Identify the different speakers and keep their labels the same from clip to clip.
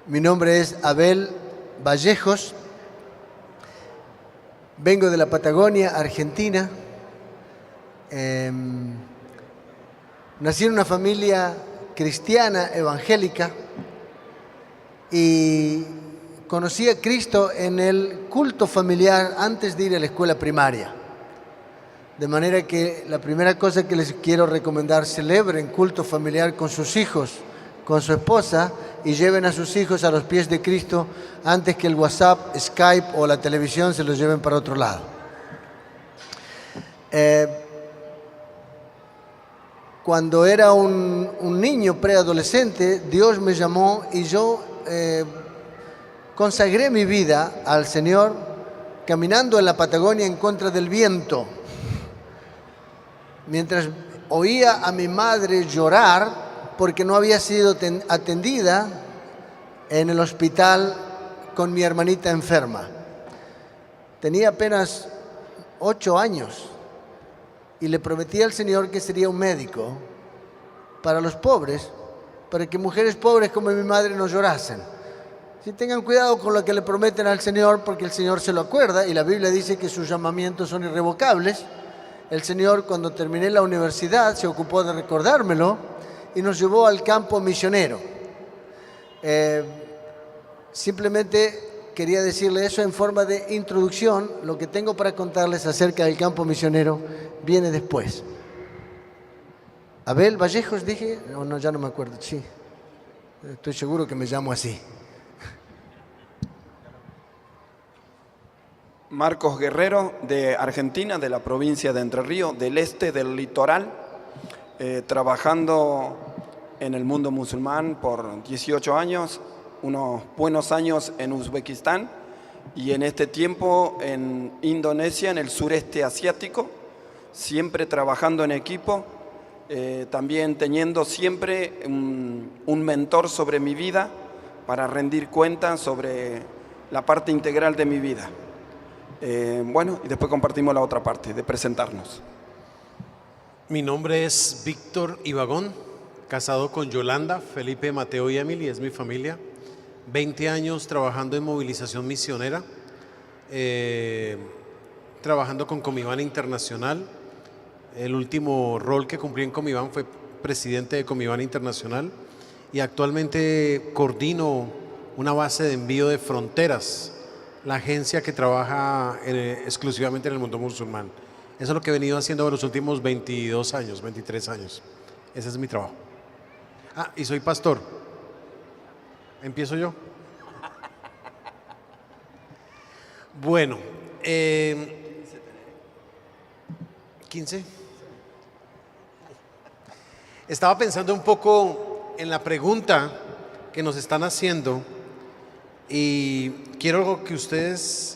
Speaker 1: Mi nombre es Abel Vallejos, vengo de la Patagonia, Argentina. Nací en una familia cristiana, evangélica, y conocí a Cristo en el culto familiar antes de ir a la escuela primaria. De manera que la primera cosa que les quiero recomendar, celebren culto familiar con sus hijos, con su esposa, y lleven a sus hijos a los pies de Cristo antes que el WhatsApp, Skype o la televisión se los lleven para otro lado. Cuando era un niño preadolescente, Dios me llamó y yo consagré mi vida al Señor caminando en la Patagonia en contra del viento. Mientras oía a mi madre llorar porque no había sido atendida en el hospital con mi hermanita enferma. Tenía apenas 8 años y le prometí al Señor que sería un médico para los pobres, para que mujeres pobres como mi madre no llorasen. Sí, tengan cuidado con lo que le prometen al Señor, porque el Señor se lo acuerda y la Biblia dice que sus llamamientos son irrevocables. El Señor, cuando terminé la universidad, se ocupó de recordármelo y nos llevó al campo misionero. Simplemente quería decirle eso en forma de introducción. Lo que tengo para contarles acerca del campo misionero viene después. Abel Vallejos, dije. No, ya no me acuerdo. Sí, estoy seguro que me llamo así.
Speaker 2: Marcos Guerrero, de Argentina, de la provincia de Entre Ríos, del este del litoral, trabajando en el mundo musulmán por 18 años, unos buenos años en Uzbekistán y en este tiempo en Indonesia, en el sureste asiático, siempre trabajando en equipo, también teniendo siempre un mentor sobre mi vida para rendir cuentas sobre la parte integral de mi vida. Bueno, y después compartimos la otra parte de presentarnos.
Speaker 3: Mi nombre es Víctor Ibagón, casado con Yolanda, Felipe, Mateo y Emily, es mi familia. 20 años trabajando en movilización misionera, trabajando con Comiván Internacional. El último rol que cumplí en Comiván fue presidente de Comiván Internacional y actualmente coordino una base de envío de fronteras, la agencia que trabaja exclusivamente en el mundo musulmán. Eso es lo que he venido haciendo en los últimos 22 años, 23 años. Ese es mi trabajo. Ah, y soy pastor. ¿Empiezo yo? Bueno, 15. Estaba pensando un poco en la pregunta que nos están haciendo y quiero que ustedes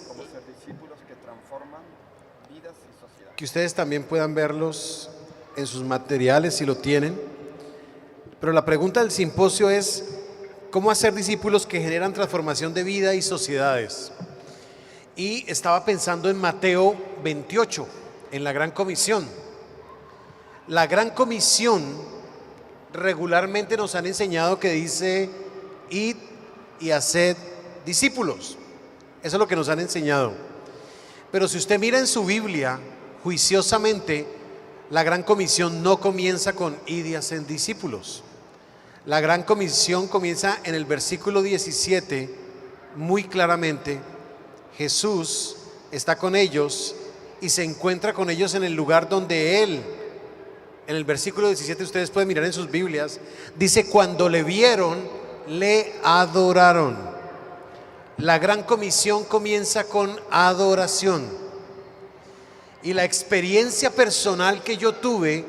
Speaker 3: también puedan verlos en sus materiales si lo tienen. Pero la pregunta del simposio es ¿cómo hacer discípulos que generan transformación de vida y sociedades? Y estaba pensando en Mateo 28, en la Gran Comisión. La Gran Comisión regularmente nos han enseñado que dice id y haced discípulos. Eso es lo que nos han enseñado. Pero si usted mira en su Biblia juiciosamente, la Gran Comisión no comienza con id y haced discípulos. La Gran Comisión comienza en el versículo 17, muy claramente. Jesús está con ellos y se encuentra con ellos en el lugar donde Él, en el versículo 17, ustedes pueden mirar en sus Biblias, dice, cuando le vieron, le adoraron. La Gran Comisión comienza con adoración. Y la experiencia personal que yo tuve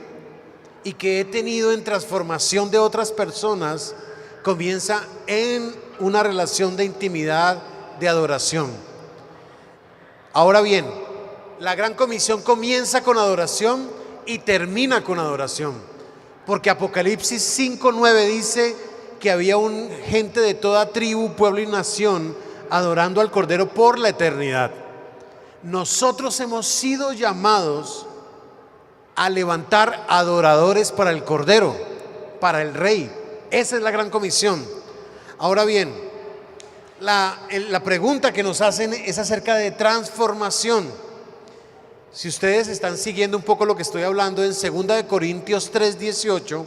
Speaker 3: y que he tenido en transformación de otras personas comienza en una relación de intimidad, de adoración. Ahora bien, la Gran Comisión comienza con adoración y termina con adoración, porque Apocalipsis 5:9 dice que había gente de toda tribu, pueblo y nación adorando al Cordero por la eternidad. Nosotros hemos sido llamados a levantar adoradores para el Cordero, para el Rey. Esa es la Gran Comisión. Ahora bien, La pregunta que nos hacen es acerca de transformación. Si ustedes están siguiendo un poco lo que estoy hablando, en 2 Corintios 3:18,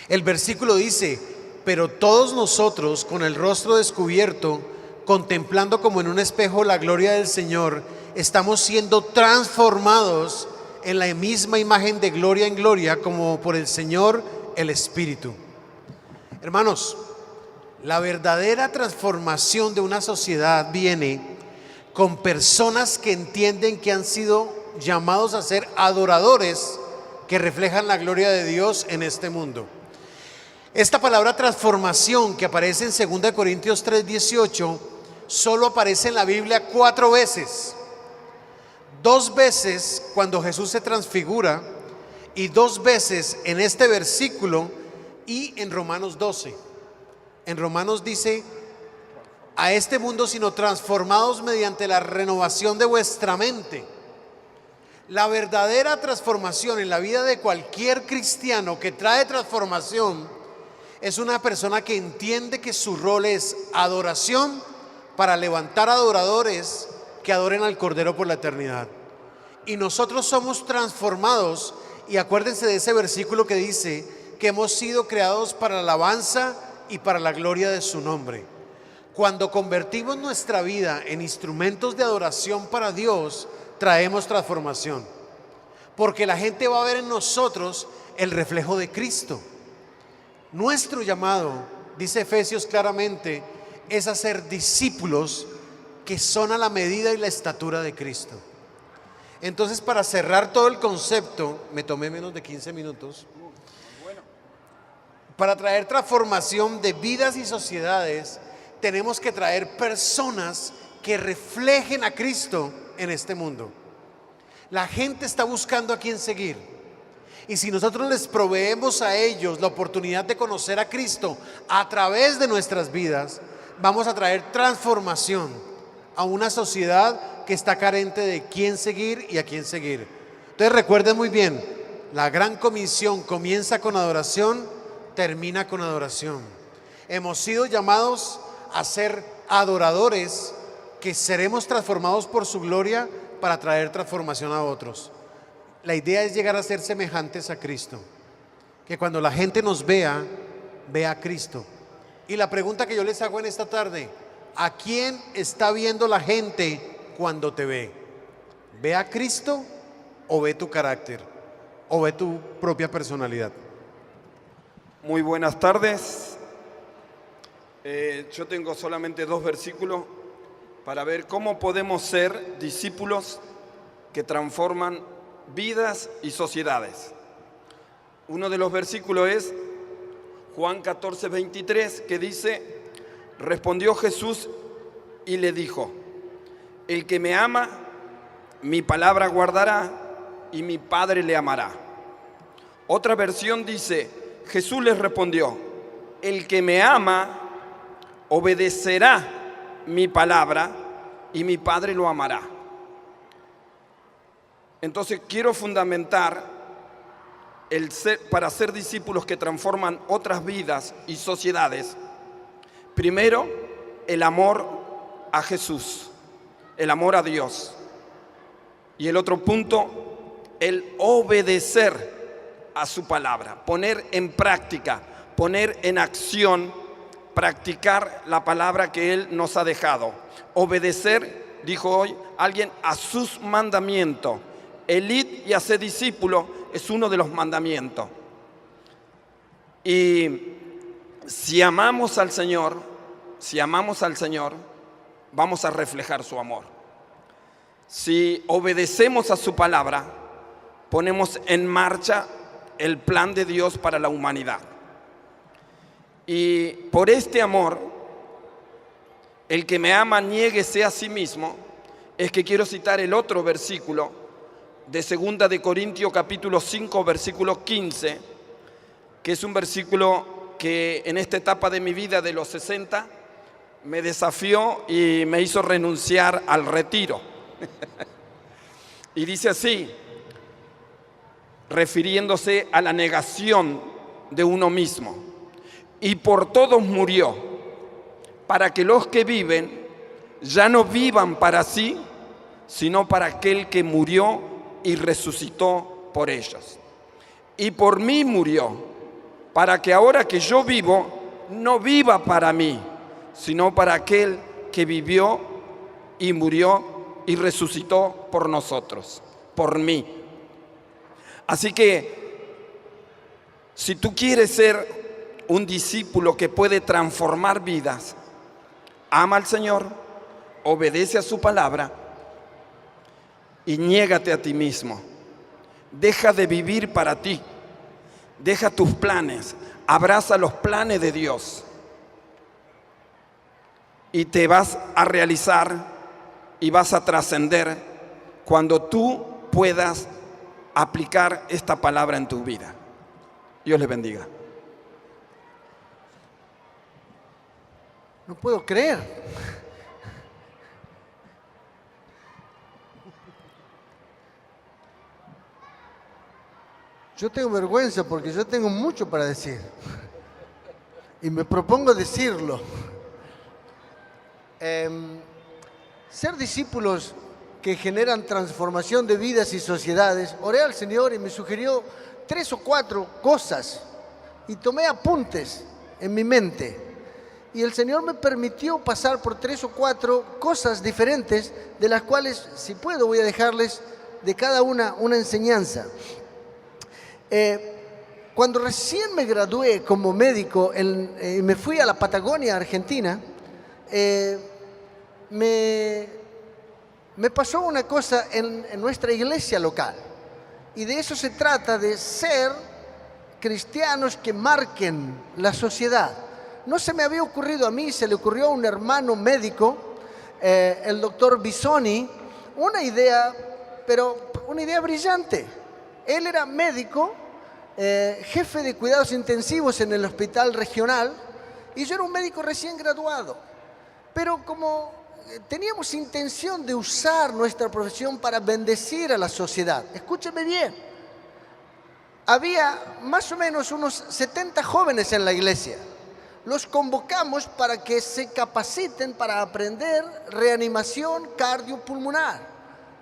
Speaker 3: el versículo dice: pero todos nosotros, con el rostro descubierto, contemplando como en un espejo la gloria del Señor, estamos siendo transformados en la misma imagen de gloria en gloria, como por el Señor el Espíritu. Hermanos, la verdadera transformación de una sociedad viene con personas que entienden que han sido llamados a ser adoradores que reflejan la gloria de Dios en este mundo. Esta palabra transformación, que aparece en 2 Corintios 3:18, solo aparece en la Biblia 4 veces. 2 veces cuando Jesús se transfigura, y 2 veces en este versículo y en Romanos 12. En Romanos dice: a este mundo sino transformados mediante la renovación de vuestra mente. La verdadera transformación en la vida de cualquier cristiano que trae transformación es una persona que entiende que su rol es adoración para levantar adoradores que adoren al Cordero por la eternidad. Y nosotros somos transformados, y acuérdense de ese versículo que dice que hemos sido creados para la alabanza y para la gloria de su nombre. Cuando convertimos nuestra vida en instrumentos de adoración para Dios, traemos transformación, porque la gente va a ver en nosotros el reflejo de Cristo. Nuestro llamado, dice Efesios claramente, es a ser discípulos que son a la medida y la estatura de Cristo. Entonces, para cerrar todo el concepto, me tomé menos de 15 minutos. Para traer transformación de vidas y sociedades, tenemos que traer personas que reflejen a Cristo en este mundo. La gente está buscando a quién seguir, y si nosotros les proveemos a ellos la oportunidad de conocer a Cristo a través de nuestras vidas, vamos a traer transformación a una sociedad que está carente de quién seguir y a quién seguir. Entonces recuerden muy bien, la gran comisión comienza con adoración, termina con adoración. Hemos sido llamados a ser adoradores que seremos transformados por su gloria para traer transformación a otros. La idea es llegar a ser semejantes a Cristo, que cuando la gente nos vea, vea a Cristo. Y la pregunta que yo les hago en esta tarde: ¿a quién está viendo la gente cuando te ve? ¿Ve a Cristo o ve tu carácter o ve tu propia personalidad?
Speaker 2: Muy buenas tardes. Yo tengo solamente 2 versículos para ver cómo podemos ser discípulos que transforman vidas y sociedades. Uno de los versículos es Juan 14:23, que dice: respondió Jesús y le dijo: el que me ama, mi palabra guardará, y mi Padre le amará. Otra versión dice: Jesús les respondió: el que me ama, obedecerá mi palabra, y mi Padre lo amará. Entonces quiero fundamentar para ser discípulos que transforman otras vidas y sociedades. Primero, el amor a Jesús, el amor a Dios. Y el otro punto, el obedecer a su palabra, poner en práctica, poner en acción, practicar la palabra que Él nos ha dejado. Obedecer, dijo hoy alguien, a sus mandamientos. El id y hacer discípulo es uno de los mandamientos. Y si amamos al Señor, vamos a reflejar su amor. Si obedecemos a su palabra, ponemos en marcha el plan de Dios para la humanidad. Y por este amor, el que me ama, niéguese a sí mismo. Es que quiero citar el otro versículo de 2 de Corintios capítulo 5, versículo 15, que es un versículo que en esta etapa de mi vida de los 60 me desafió y me hizo renunciar al retiro. Y dice así, refiriéndose a la negación de uno mismo: y por todos murió, para que los que viven ya no vivan para sí, sino para aquel que murió y resucitó por ellos. Y por mí murió, para que ahora que yo vivo, no viva para mí, sino para aquel que vivió y murió y resucitó por nosotros, por mí. Así que, si tú quieres ser un discípulo que puede transformar vidas, ama al Señor, obedece a su palabra y niégate a ti mismo. Deja de vivir para ti. Deja tus planes. Abraza los planes de Dios. Y te vas a realizar y vas a trascender cuando tú puedas aplicar esta palabra en tu vida. Dios les bendiga.
Speaker 1: No puedo creer. Yo tengo vergüenza porque yo tengo mucho para decir. Y me propongo decirlo. Ser discípulos que generan transformación de vidas y sociedades. Oré al Señor y me sugirió 3 o 4 cosas y tomé apuntes en mi mente. Y el Señor me permitió pasar por 3 o 4 cosas diferentes, de las cuales, si puedo, voy a dejarles de cada una enseñanza. Cuando recién me gradué como médico y me fui a la Patagonia, Argentina, me pasó una cosa en nuestra iglesia local. Y de eso se trata, de ser cristianos que marquen la sociedad. No se me había ocurrido a mí, se le ocurrió a un hermano médico, el doctor Bisoni, una idea, pero una idea brillante. Él era médico, jefe de cuidados intensivos en el hospital regional, y yo era un médico recién graduado. Pero como teníamos intención de usar nuestra profesión para bendecir a la sociedad, escúcheme bien, había más o menos unos 70 jóvenes en la iglesia. Los convocamos para que se capaciten para aprender reanimación cardiopulmonar,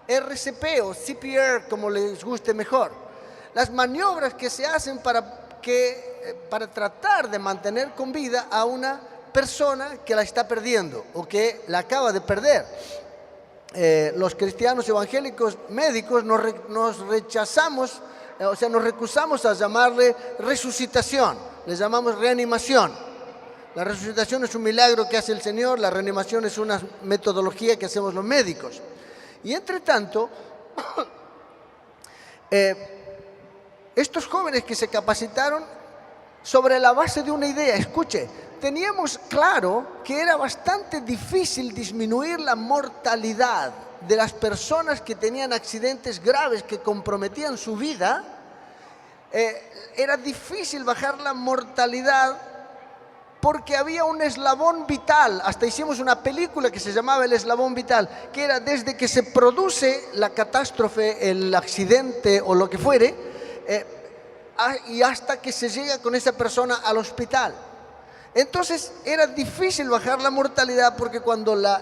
Speaker 1: RCP o CPR, como les guste mejor. Las maniobras que se hacen para tratar de mantener con vida a una persona que la está perdiendo o que la acaba de perder. Los cristianos evangélicos médicos nos recusamos a llamarle resucitación, le llamamos reanimación. La resucitación es un milagro que hace el Señor, la reanimación es una metodología que hacemos los médicos. Y entre tanto, estos jóvenes que se capacitaron sobre la base de una idea, escuche, teníamos claro que era bastante difícil disminuir la mortalidad de las personas que tenían accidentes graves que comprometían su vida. Era difícil bajar la mortalidad porque había un eslabón vital. Hasta hicimos una película que se llamaba El Eslabón Vital, que era desde que se produce la catástrofe, el accidente o lo que fuere, y hasta que se llega con esa persona al hospital. Entonces era difícil bajar la mortalidad porque cuando la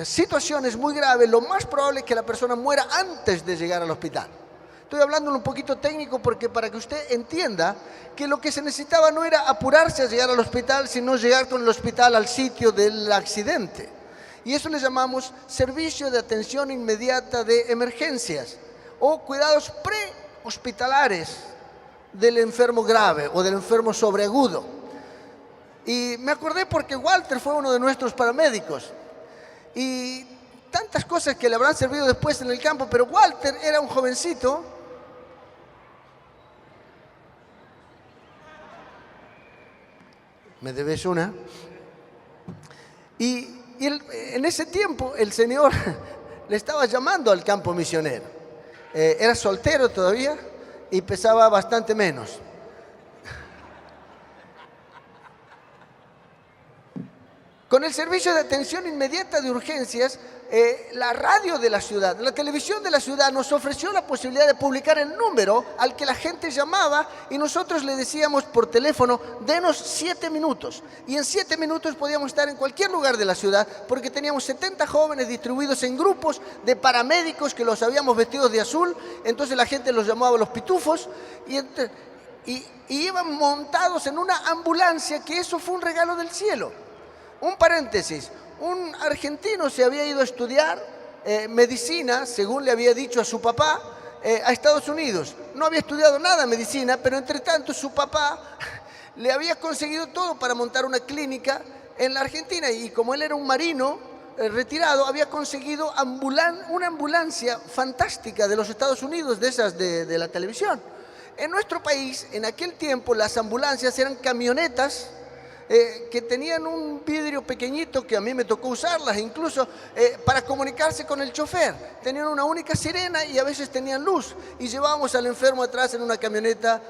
Speaker 1: situación es muy grave, lo más probable es que la persona muera antes de llegar al hospital. Estoy hablando un poquito técnico porque para que usted entienda que lo que se necesitaba no era apurarse a llegar al hospital, sino llegar con el hospital al sitio del accidente. Y eso le llamamos servicio de atención inmediata de emergencias o cuidados prehospitalares del enfermo grave o del enfermo sobreagudo. Y me acordé porque Walter fue uno de nuestros paramédicos y tantas cosas que le habrán servido después en el campo, pero Walter era un jovencito. Me debes una. Y en ese tiempo el Señor le estaba llamando al campo misionero. Era soltero todavía y pesaba bastante menos. Con el servicio de atención inmediata de urgencias la radio de la ciudad, la televisión de la ciudad nos ofreció la posibilidad de publicar el número al que la gente llamaba y nosotros le decíamos por teléfono, denos 7 minutos. Y en 7 minutos podíamos estar en cualquier lugar de la ciudad porque teníamos 70 jóvenes distribuidos en grupos de paramédicos que los habíamos vestidos de azul. Entonces la gente los llamaba los pitufos y iban montados en una ambulancia, que eso fue un regalo del cielo. Un paréntesis. Un argentino se había ido a estudiar medicina, según le había dicho a su papá, a Estados Unidos. No había estudiado nada de medicina, pero entre tanto su papá le había conseguido todo para montar una clínica en la Argentina. Y como él era un marino retirado, había conseguido una ambulancia fantástica de los Estados Unidos, de esas de la televisión. En nuestro país, en aquel tiempo, las ambulancias eran camionetas que tenían un vidrio pequeñito, que a mí me tocó usarlas, incluso para comunicarse con el chofer. Tenían una única sirena y a veces tenían luz. Y llevábamos al enfermo atrás en una camioneta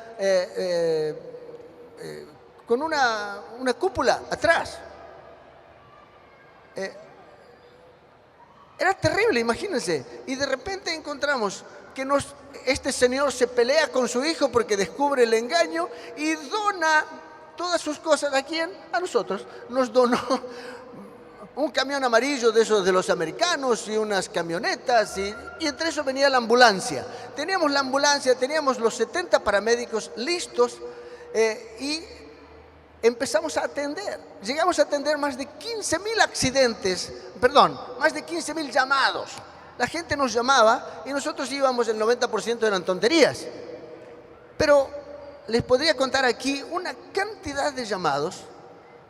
Speaker 1: con una cúpula atrás. Era terrible, imagínense. Y de repente encontramos que este señor se pelea con su hijo porque descubre el engaño y dona todas sus cosas. ¿A quién? A nosotros. Nos donó un camión amarillo de esos de los americanos y unas camionetas y entre eso venía la ambulancia. Teníamos la ambulancia, teníamos los 70 paramédicos listos y empezamos a atender. Llegamos a atender más de 15.000 accidentes, más de 15.000 llamados. La gente nos llamaba y nosotros íbamos, el 90% eran tonterías. Pero les podría contar aquí una cantidad de llamados.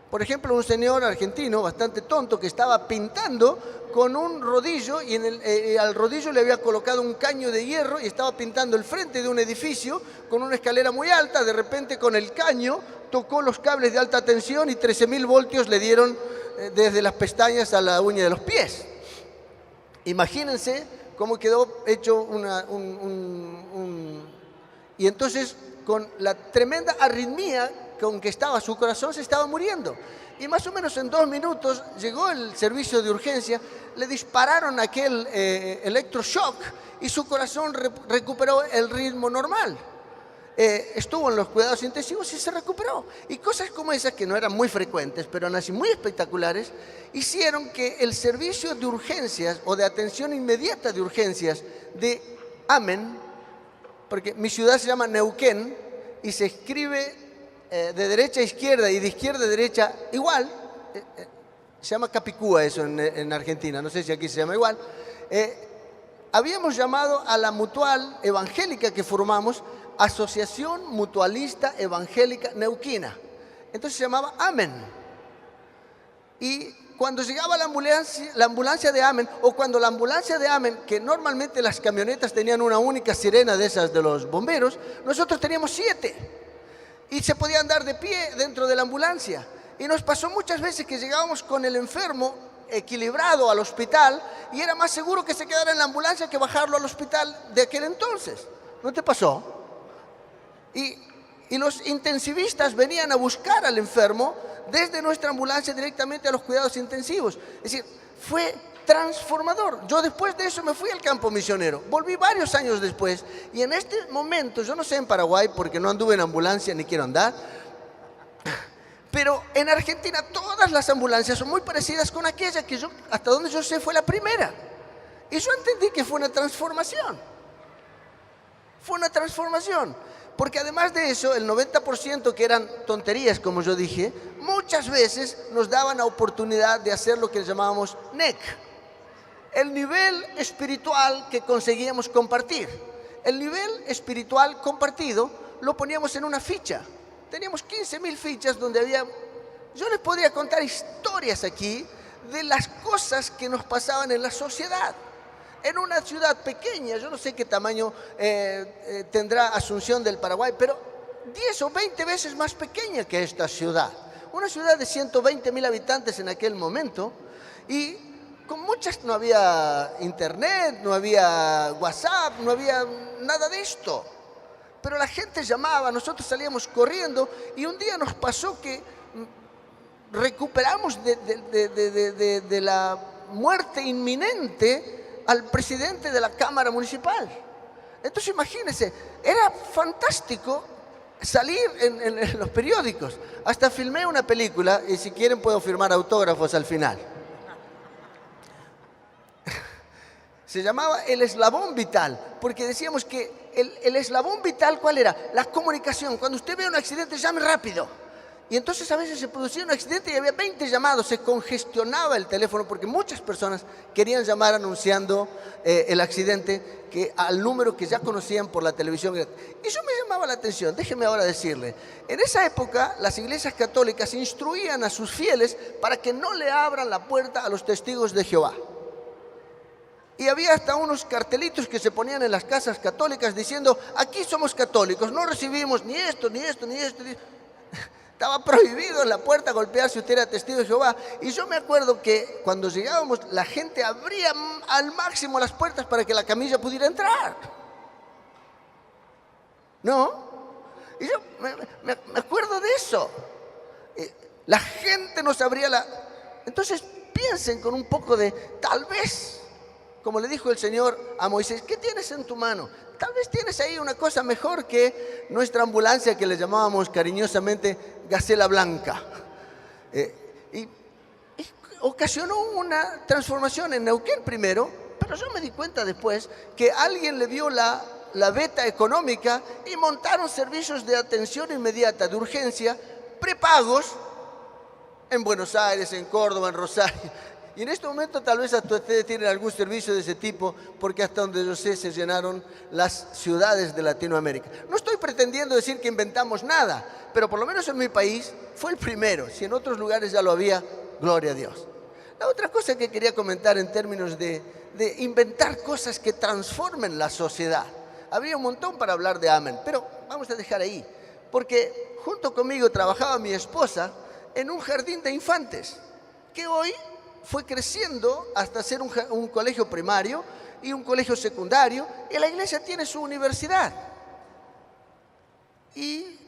Speaker 1: Por ejemplo, un señor argentino bastante tonto que estaba pintando con un rodillo y al rodillo le había colocado un caño de hierro y estaba pintando el frente de un edificio con una escalera muy alta. De repente, con el caño tocó los cables de alta tensión y 13.000 voltios le dieron desde las pestañas a la uña de los pies. Imagínense cómo quedó hecho y entonces, con la tremenda arritmia con que estaba su corazón, se estaba muriendo. Y más o menos en 2 minutos llegó el servicio de urgencia, le dispararon aquel electroshock y su corazón recuperó el ritmo normal. Estuvo en los cuidados intensivos y se recuperó. Y cosas como esas, que no eran muy frecuentes, pero eran así muy espectaculares, hicieron que el servicio de urgencias o de atención inmediata de urgencias de Amen, porque mi ciudad se llama Neuquén y se escribe de derecha a izquierda y de izquierda a derecha igual, se llama Capicúa eso en Argentina, no sé si aquí se llama igual. Habíamos llamado a la mutual evangélica que formamos Asociación Mutualista Evangélica Neuquina. Entonces se llamaba Amen. Y cuando llegaba la ambulancia de Amen, o cuando la ambulancia de Amen, que normalmente las camionetas tenían una única sirena de esas de los bomberos, nosotros teníamos 7. Y se podía andar de pie dentro de la ambulancia. Y nos pasó muchas veces que llegábamos con el enfermo equilibrado al hospital y era más seguro que se quedara en la ambulancia que bajarlo al hospital de aquel entonces. ¿No te pasó? Y los intensivistas venían a buscar al enfermo desde nuestra ambulancia directamente a los cuidados intensivos. Es decir, fue transformador. Yo después de eso me fui al campo misionero. Volví varios años después y en este momento, yo no sé en Paraguay porque no anduve en ambulancia ni quiero andar, pero en Argentina todas las ambulancias son muy parecidas con aquella que yo, hasta donde yo sé, fue la primera. Y yo entendí que fue una transformación. Fue una transformación. Porque además de eso, el 90% que eran tonterías, como yo dije, muchas veces nos daban la oportunidad de hacer lo que llamábamos NEC. El nivel espiritual que conseguíamos compartir. El nivel espiritual compartido lo poníamos en una ficha. Teníamos 15.000 fichas donde había... Yo les podría contar historias aquí de las cosas que nos pasaban en la sociedad. En una ciudad pequeña, yo no sé qué tamaño tendrá Asunción del Paraguay, pero 10 o 20 veces más pequeña que esta ciudad. Una ciudad de 120.000 habitantes en aquel momento y con muchas, no había internet, no había WhatsApp, no había nada de esto. Pero la gente llamaba, nosotros salíamos corriendo y un día nos pasó que recuperamos de muerte inminente al presidente de la Cámara Municipal. Entonces imagínense, era fantástico salir en los periódicos. Hasta filmé una película y si quieren puedo firmar autógrafos al final. Se llamaba El Eslabón Vital, porque decíamos que el eslabón vital, ¿cuál era? La comunicación. Cuando usted ve un accidente, llame rápido. Y entonces a veces se producía un accidente y había 20 llamados, se congestionaba el teléfono porque muchas personas querían llamar anunciando el accidente al número que ya conocían por la televisión. Y eso me llamaba la atención, déjeme ahora decirle. En esa época las iglesias católicas instruían a sus fieles para que no le abran la puerta a los testigos de Jehová. Y había hasta unos cartelitos que se ponían en las casas católicas diciendo: aquí somos católicos, no recibimos ni esto, ni esto, ni esto. Estaba prohibido en la puerta golpear si usted era testigo de Jehová. Y yo me acuerdo que cuando llegábamos, la gente abría al máximo las puertas para que la camilla pudiera entrar. ¿No? Y yo me acuerdo de eso. La gente nos abría la... Entonces piensen con un poco de, tal vez, como le dijo el Señor a Moisés, ¿qué tienes en tu mano? Tal vez tienes ahí una cosa mejor que nuestra ambulancia que le llamábamos cariñosamente Gacela Blanca. Y ocasionó una transformación en Neuquén primero, pero yo me di cuenta después que alguien le vio la beta económica y montaron servicios de atención inmediata, de urgencia, prepagos en Buenos Aires, en Córdoba, en Rosario. Y en este momento tal vez hasta ustedes tienen algún servicio de ese tipo, porque hasta donde yo sé se llenaron las ciudades de Latinoamérica. No estoy pretendiendo decir que inventamos nada, pero por lo menos en mi país fue el primero. Si en otros lugares ya lo había, gloria a Dios. La otra cosa que quería comentar en términos de inventar cosas que transformen la sociedad. Habría un montón para hablar de Amén, pero vamos a dejar ahí. Porque junto conmigo trabajaba mi esposa en un jardín de infantes, que hoy fue creciendo hasta ser un colegio primario y un colegio secundario, y la iglesia tiene su universidad. Y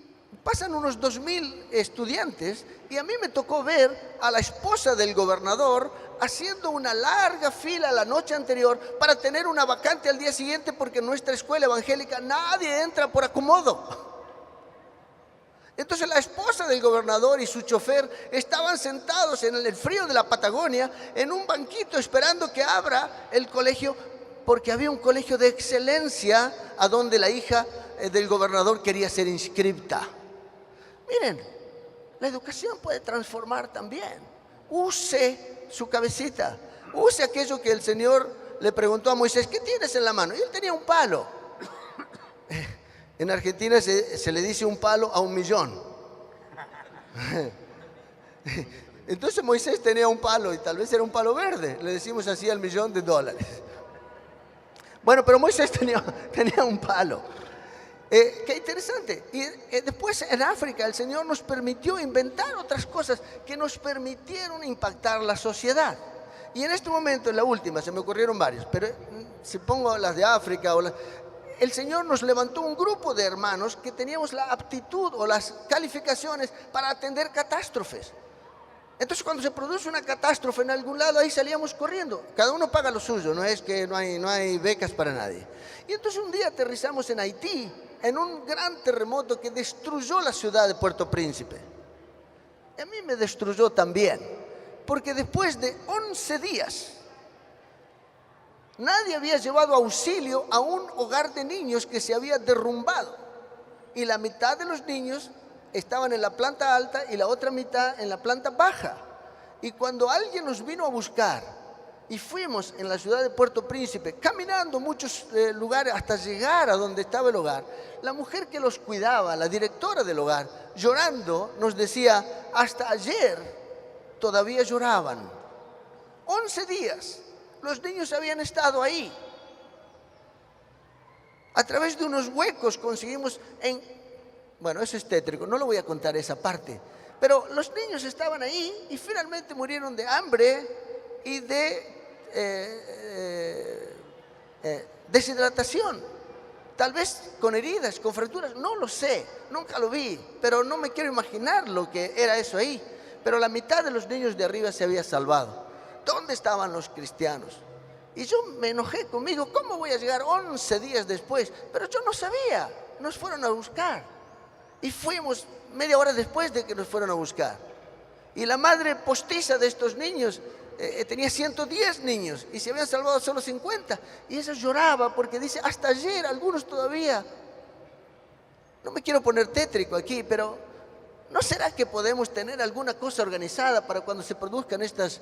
Speaker 1: pasan unos 2000 estudiantes, y a mí me tocó ver a la esposa del gobernador haciendo una larga fila la noche anterior para tener una vacante al día siguiente, porque en nuestra escuela evangélica nadie entra por acomodo. Entonces la esposa del gobernador y su chofer estaban sentados en el frío de la Patagonia en un banquito esperando que abra el colegio, porque había un colegio de excelencia a donde la hija del gobernador quería ser inscripta. Miren, la educación puede transformar también. Use su cabecita, use aquello que el Señor le preguntó a Moisés: ¿qué tienes en la mano? Y él tenía un palo. En Argentina se le dice un palo a un millón. Entonces Moisés tenía un palo, y tal vez era un palo verde. Le decimos así al $1.000.000. Bueno, pero Moisés tenía un palo. Qué interesante. Y después en África el Señor nos permitió inventar otras cosas que nos permitieron impactar la sociedad. Y en este momento, en la última, se me ocurrieron varios, pero si pongo las de África el Señor nos levantó un grupo de hermanos que teníamos la aptitud o las calificaciones para atender catástrofes. Entonces, cuando se produce una catástrofe en algún lado, ahí salíamos corriendo. Cada uno paga lo suyo, no es que no hay becas para nadie. Y entonces un día aterrizamos en Haití, en un gran terremoto que destruyó la ciudad de Puerto Príncipe. Y a mí me destruyó también, porque después de 11 días... nadie había llevado auxilio a un hogar de niños que se había derrumbado. Y la mitad de los niños estaban en la planta alta y la otra mitad en la planta baja. Y cuando alguien nos vino a buscar y fuimos en la ciudad de Puerto Príncipe, caminando muchos lugares hasta llegar a donde estaba el hogar, la mujer que los cuidaba, la directora del hogar, llorando, nos decía: hasta ayer todavía lloraban. 11 días. Los niños habían estado ahí. A través de unos huecos conseguimos bueno, eso es tétrico, no lo voy a contar esa parte. Pero los niños estaban ahí y finalmente murieron de hambre y de deshidratación. Tal vez con heridas, con fracturas, no lo sé, nunca lo vi, pero no me quiero imaginar lo que era eso ahí. Pero la mitad de los niños de arriba se había salvado. ¿dónde estaban los cristianos? Y yo me enojé conmigo, ¿cómo voy a llegar 11 días después? Pero yo no sabía, nos fueron a buscar. Y fuimos media hora después de que nos fueron a buscar. Y la madre postiza de estos niños tenía 110 niños y se habían salvado solo 50. Y ella lloraba porque dice, hasta ayer algunos todavía. No me quiero poner tétrico aquí, pero ¿no será que podemos tener alguna cosa organizada para cuando se produzcan estas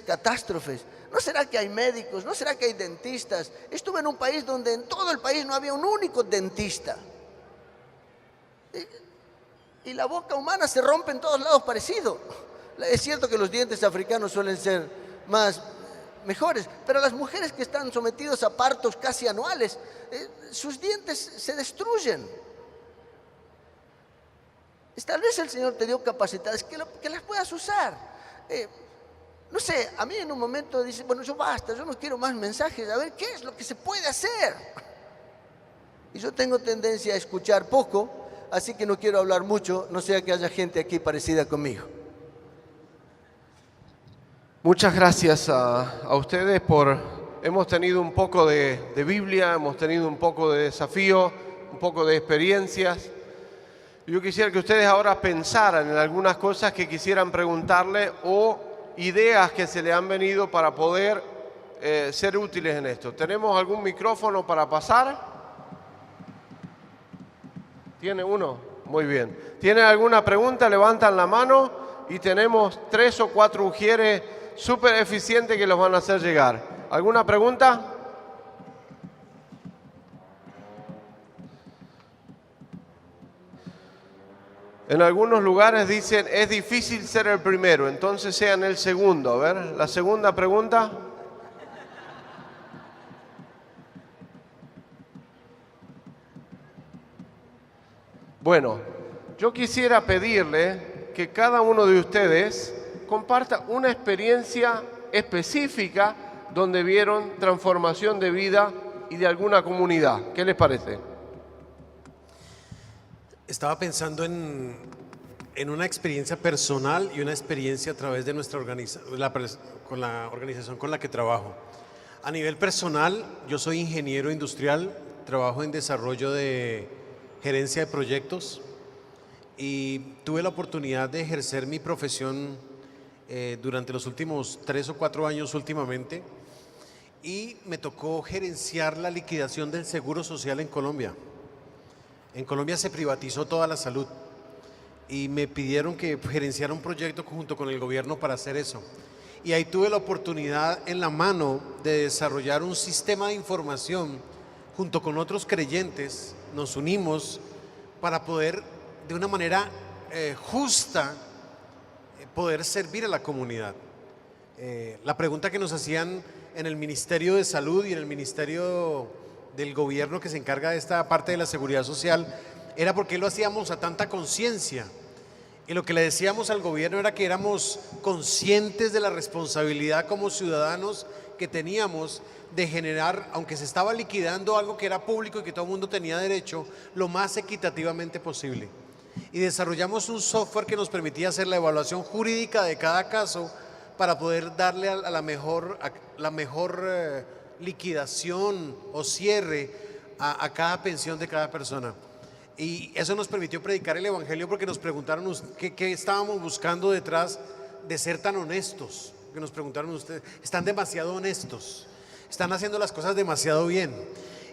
Speaker 1: catástrofes? ¿No será que hay médicos? ¿No será que hay dentistas? Estuve en un país donde en todo el país no había un único dentista. Y la boca humana se rompe en todos lados parecido. Es cierto que los dientes africanos suelen ser mejores, pero las mujeres que están sometidas a partos casi anuales, sus dientes se destruyen. Tal vez el Señor te dio capacidades que las puedas usar. No sé, a mí en un momento dice, bueno, yo basta, yo no quiero más mensajes, a ver qué es lo que se puede hacer. Y yo tengo tendencia a escuchar poco, así que no quiero hablar mucho, no sea que haya gente aquí parecida conmigo.
Speaker 4: Muchas gracias a ustedes hemos tenido un poco de Biblia, hemos tenido un poco de desafío, un poco de experiencias. Yo quisiera que ustedes ahora pensaran en algunas cosas que quisieran preguntarle o ideas que se le han venido para poder ser útiles en esto. ¿Tenemos algún micrófono para pasar? ¿Tiene uno? Muy bien. ¿Tienen alguna pregunta? Levantan la mano y tenemos 3 o 4 ujieres súper eficientes que los van a hacer llegar. ¿Alguna pregunta? En algunos lugares dicen, es difícil ser el primero, entonces sean el segundo. A ver, la segunda pregunta. Bueno, yo quisiera pedirle que cada uno de ustedes comparta una experiencia específica donde vieron transformación de vida y de alguna comunidad. ¿Qué les parece?
Speaker 3: Estaba pensando en una experiencia personal y una experiencia a través de nuestra con la organización con la que trabajo. A nivel personal, yo soy ingeniero industrial, trabajo en desarrollo de gerencia de proyectos y tuve la oportunidad de ejercer mi profesión durante los últimos 3 o 4 años últimamente y me tocó gerenciar la liquidación del Seguro Social en Colombia. En Colombia se privatizó toda la salud y me pidieron que gerenciara un proyecto junto con el gobierno para hacer eso. Y ahí tuve la oportunidad en la mano de desarrollar un sistema de información junto con otros creyentes. Nos unimos para poder de una manera justa poder servir a la comunidad. La pregunta que nos hacían en el Ministerio de Salud y en el Ministerio del gobierno que se encarga de esta parte de la seguridad social era por qué lo hacíamos a tanta conciencia. Y lo que le decíamos al gobierno era que éramos conscientes de la responsabilidad como ciudadanos que teníamos de generar, aunque se estaba liquidando algo que era público y que todo el mundo tenía derecho, lo más equitativamente posible. Y desarrollamos un software que nos permitía hacer la evaluación jurídica de cada caso para poder darle a la mejor liquidación o cierre a cada pensión de cada persona. Y eso nos permitió predicar el evangelio porque nos preguntaron qué estábamos buscando detrás de ser tan honestos. Que nos preguntaron ustedes, están demasiado honestos, están haciendo las cosas demasiado bien.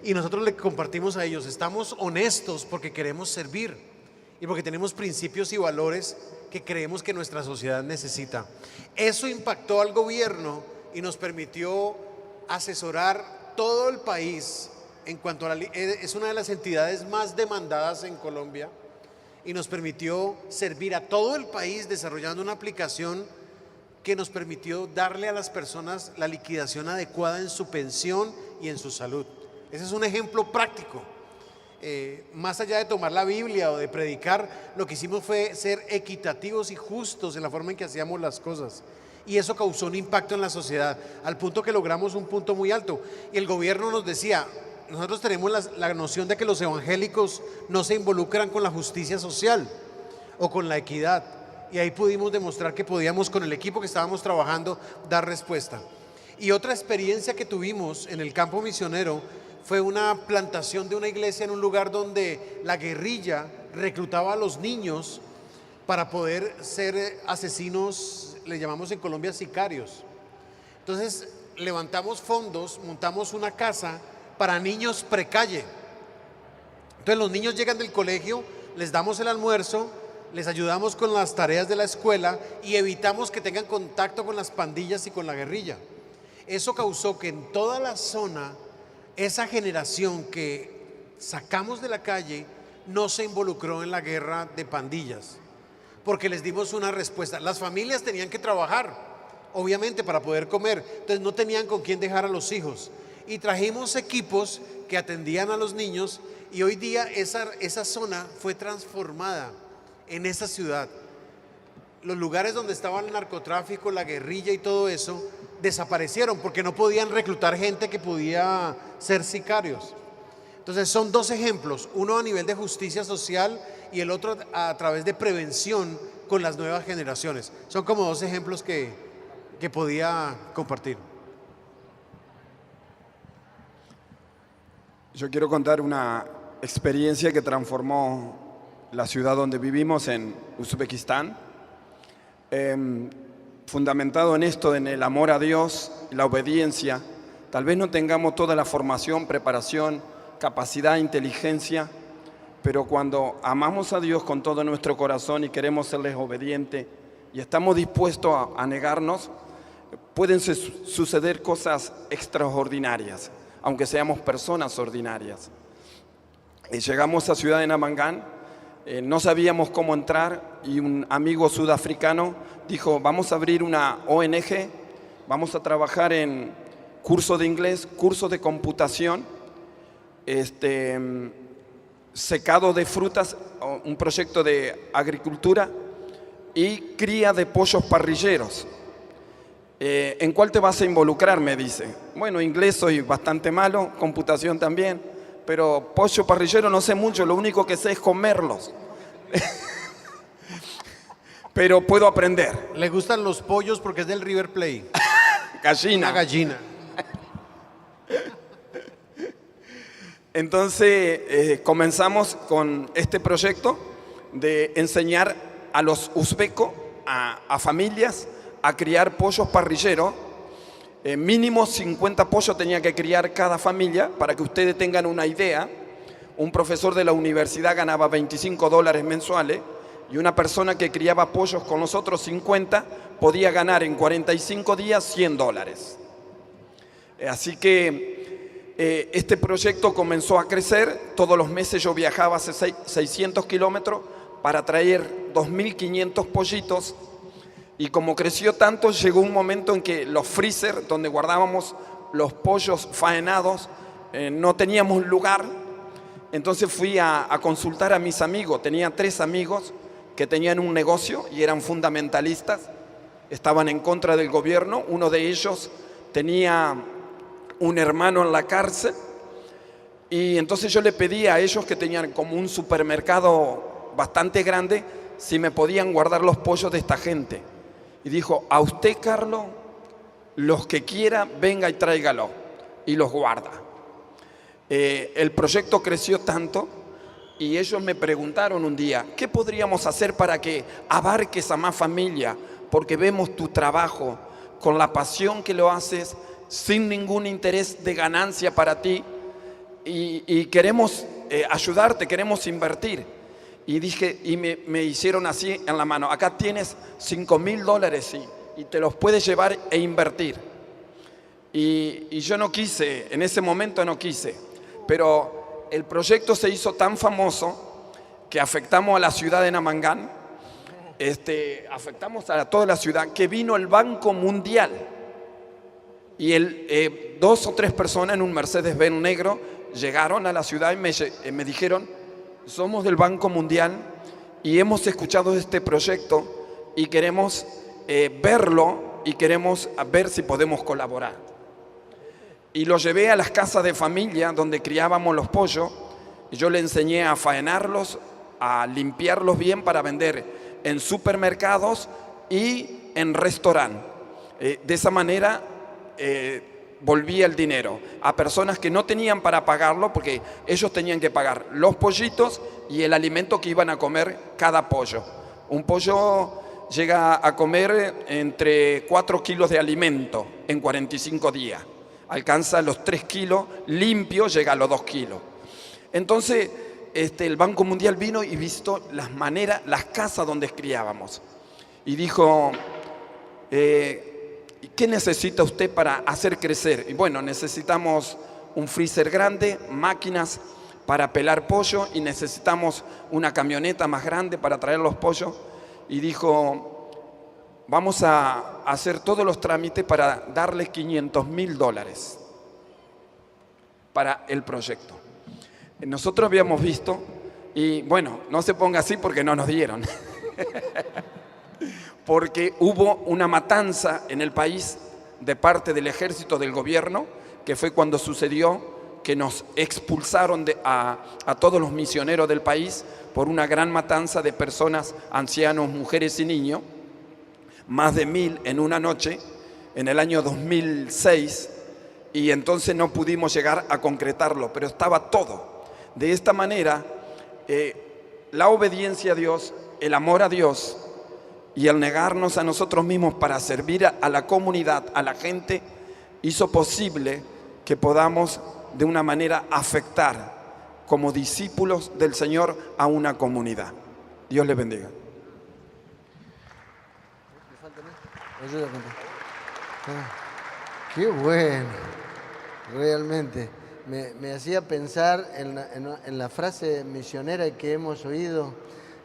Speaker 3: Y nosotros le compartimos a ellos, estamos honestos porque queremos servir y porque tenemos principios y valores que creemos que nuestra sociedad necesita. Eso impactó al gobierno y nos permitió asesorar todo el país en cuanto a es una de las entidades más demandadas en Colombia y nos permitió servir a todo el país desarrollando una aplicación que nos permitió darle a las personas la liquidación adecuada en su pensión y en su salud. Ese es un ejemplo práctico. Más allá de tomar la Biblia o de predicar, lo que hicimos fue ser equitativos y justos en la forma en que hacíamos las cosas. Y eso causó un impacto en la sociedad, al punto que logramos un punto muy alto. Y el gobierno nos decía, nosotros tenemos la noción de que los evangélicos no se involucran con la justicia social o con la equidad. y ahí pudimos demostrar que podíamos, con el equipo que estábamos trabajando, dar respuesta. Y otra experiencia que tuvimos en el campo misionero fue una plantación de una iglesia en un lugar donde la guerrilla reclutaba a los niños para poder ser asesinos, le llamamos en Colombia sicarios. Entonces levantamos fondos, montamos una casa para niños precalle. Entonces los niños llegan del colegio, les damos el almuerzo, les ayudamos con las tareas de la escuela y evitamos que tengan contacto con las pandillas y con la guerrilla. Eso causó que en toda la zona, esa generación que sacamos de la calle no se involucró en la guerra de pandillas, porque les dimos una respuesta. Las familias tenían que trabajar, obviamente, para poder comer, entonces no tenían con quién dejar a los hijos. Y trajimos equipos que atendían a los niños y hoy día esa zona fue transformada en esa ciudad. Los lugares donde estaba el narcotráfico, la guerrilla y todo eso desaparecieron porque no podían reclutar gente que podía ser sicarios. Entonces son dos ejemplos, uno a nivel de justicia social y el otro a través de prevención con las nuevas generaciones. Son como dos ejemplos que podía compartir.
Speaker 2: Yo quiero contar una experiencia que transformó la ciudad donde vivimos, en Uzbekistán, fundamentado en esto, en el amor a Dios, la obediencia. Tal vez no tengamos toda la formación, preparación, capacidad, inteligencia, pero cuando amamos a Dios con todo nuestro corazón y queremos serles obedientes y estamos dispuestos a negarnos, pueden suceder cosas extraordinarias, aunque seamos personas ordinarias. Llegamos a Ciudad de Namangán, no sabíamos cómo entrar y un amigo sudafricano dijo: vamos a abrir una ONG, vamos a trabajar en curso de inglés, curso de computación, secado de frutas, un proyecto de agricultura y cría de pollos parrilleros. ¿En cuál te vas a involucrar?, me dice. Bueno, inglés soy bastante malo, computación también, pero pollo parrillero no sé mucho, lo único que sé es comerlos. Pero puedo aprender.
Speaker 3: Le gustan los pollos porque es del River Plate.
Speaker 2: Gallina.
Speaker 3: Una gallina.
Speaker 2: Entonces comenzamos con este proyecto de enseñar a los uzbecos, a familias, a criar pollos parrilleros. Mínimo 50 pollos tenía que criar cada familia. Para que ustedes tengan una idea, un profesor de la universidad ganaba $25 mensuales y una persona que criaba pollos con los otros 50 podía ganar en 45 días $100. Así que este proyecto comenzó a crecer. Todos los meses yo viajaba 600 kilómetros para traer 2.500 pollitos. Y como creció tanto, llegó un momento en que los freezer donde guardábamos los pollos faenados no teníamos lugar. Entonces fui a consultar a mis amigos. Tenía 3 amigos que tenían un negocio y eran fundamentalistas. Estaban en contra del gobierno. Uno de ellos tenía un hermano en la cárcel. Y entonces yo le pedí a ellos, que tenían como un supermercado bastante grande, si me podían guardar los pollos de esta gente. Y dijo: a usted, Carlos, los que quiera, venga y tráigalo. Y los guarda. El proyecto creció tanto y ellos me preguntaron un día: ¿qué podríamos hacer para que abarques a más familia? Porque vemos tu trabajo con la pasión que lo haces, sin ningún interés de ganancia para ti, y queremos ayudarte, queremos invertir. Y dije, y me hicieron así en la mano: acá tienes $5.000 y te los puedes llevar e invertir. Y yo no quise, en ese momento no quise, pero el proyecto se hizo tan famoso que afectamos a la ciudad de Namangán, afectamos a toda la ciudad, que vino el Banco Mundial. Y 2 o 3 personas en un Mercedes-Benz negro llegaron a la ciudad y me dijeron: somos del Banco Mundial y hemos escuchado este proyecto y queremos verlo y queremos ver si podemos colaborar. Y lo llevé a las casas de familia donde criábamos los pollos y yo le enseñé a faenarlos, a limpiarlos bien para vender en supermercados y en restaurantes. De esa manera volvía el dinero a personas que no tenían para pagarlo, porque ellos tenían que pagar los pollitos y el alimento que iban a comer cada pollo. Un pollo llega a comer entre 4 kilos de alimento en 45 días. Alcanza los 3 kilos, limpio llega a los 2 kilos. Entonces el Banco Mundial vino y visto las maneras, las casas donde criábamos. Y dijo, ¿qué necesita usted para hacer crecer? Y bueno, necesitamos un freezer grande, máquinas para pelar pollo y necesitamos una camioneta más grande para traer los pollos. Y dijo, vamos a hacer todos los trámites para darles $500.000 para el proyecto. Nosotros habíamos visto, y bueno, no se ponga así porque no nos dieron. Porque hubo una matanza en el país de parte del ejército del gobierno, que fue cuando sucedió que nos expulsaron a todos los misioneros del país por una gran matanza de personas, ancianos, mujeres y niños, más de 1000 en una noche, en el año 2006, y entonces no pudimos llegar a concretarlo, pero estaba todo. De esta manera, la obediencia a Dios, el amor a Dios, y el negarnos a nosotros mismos para servir a la comunidad, a la gente, hizo posible que podamos de una manera afectar como discípulos del Señor a una comunidad. Dios les bendiga.
Speaker 1: Qué bueno, realmente. Me hacía pensar en la frase misionera que hemos oído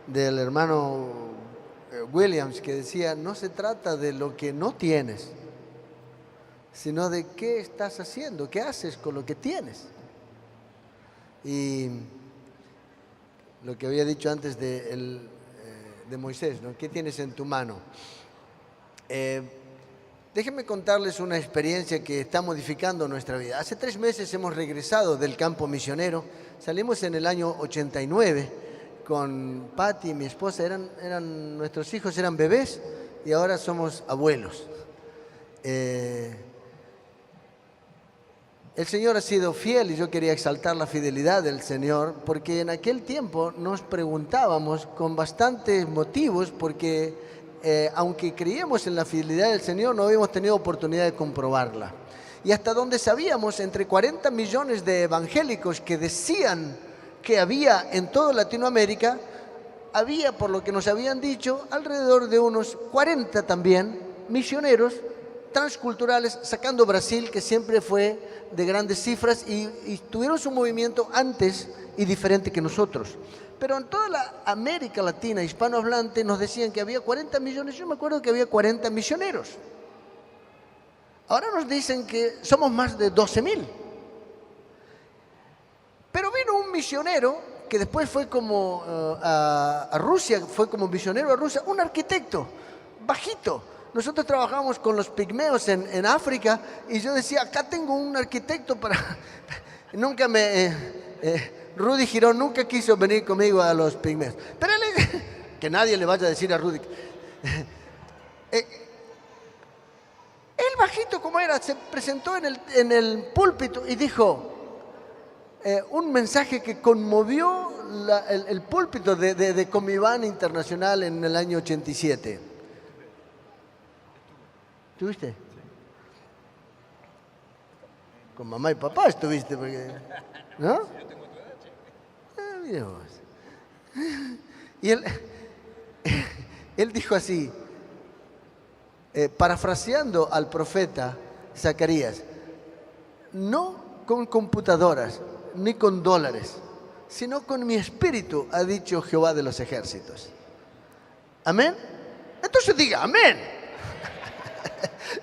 Speaker 1: del hermano Williams, que decía, no se trata de lo que no tienes, sino de qué estás haciendo, qué haces con lo que tienes. Y lo que había dicho antes de Moisés, ¿no? ¿Qué tienes en tu mano? Déjenme contarles una experiencia que está modificando nuestra vida. Hace 3 meses hemos regresado del campo misionero. Salimos en el año 89 con Patti, mi esposa. Nuestros hijos eran bebés y ahora somos abuelos. El Señor ha sido fiel y yo quería exaltar la fidelidad del Señor, porque en aquel tiempo nos preguntábamos con bastantes motivos, porque aunque creíamos en la fidelidad del Señor, no habíamos tenido oportunidad de comprobarla. Y hasta donde sabíamos, entre 40 millones de evangélicos que decían que había en toda Latinoamérica, había, por lo que nos habían dicho, alrededor de unos 40 también misioneros transculturales, sacando Brasil, que siempre fue de grandes cifras, y tuvieron su movimiento antes y diferente que nosotros. Pero en toda la América Latina hispanohablante nos decían que había 40 millones, yo me acuerdo que había 40 misioneros. Ahora nos dicen que somos más de 12.000. Pero vino un misionero que después fue como a Rusia, fue como misionero a Rusia, un arquitecto, bajito. Nosotros trabajamos con los pigmeos en África y yo decía, acá tengo un arquitecto para... Nunca Rudy Girón nunca quiso venir conmigo a los pigmeos. Pero él, que nadie le vaya a decir a Rudy. El bajito como era, se presentó en el púlpito y dijo un mensaje que conmovió el púlpito de Comiván Internacional en el año 87. ¿Estuviste? Con mamá y papá estuviste, porque, ¿no? Mira vos. Y él dijo así, parafraseando al profeta Zacarías, no con computadoras ni con dólares, sino con mi espíritu, ha dicho Jehová de los ejércitos. ¿Amén? Entonces diga, amén.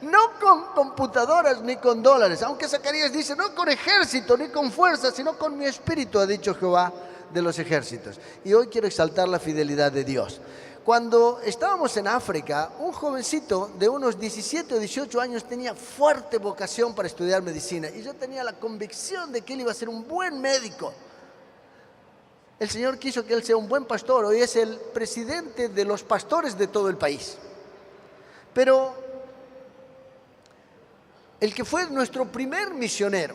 Speaker 1: No con computadoras ni con dólares, aunque Zacarías dice, no con ejército ni con fuerza, sino con mi espíritu, ha dicho Jehová de los ejércitos. Y hoy quiero exaltar la fidelidad de Dios. Cuando estábamos en África, un jovencito de unos 17 o 18 años tenía fuerte vocación para estudiar medicina y yo tenía la convicción de que él iba a ser un buen médico. el Señor quiso que él sea un buen pastor. Hoy es el presidente de los pastores de todo el país. Pero el que fue nuestro primer misionero,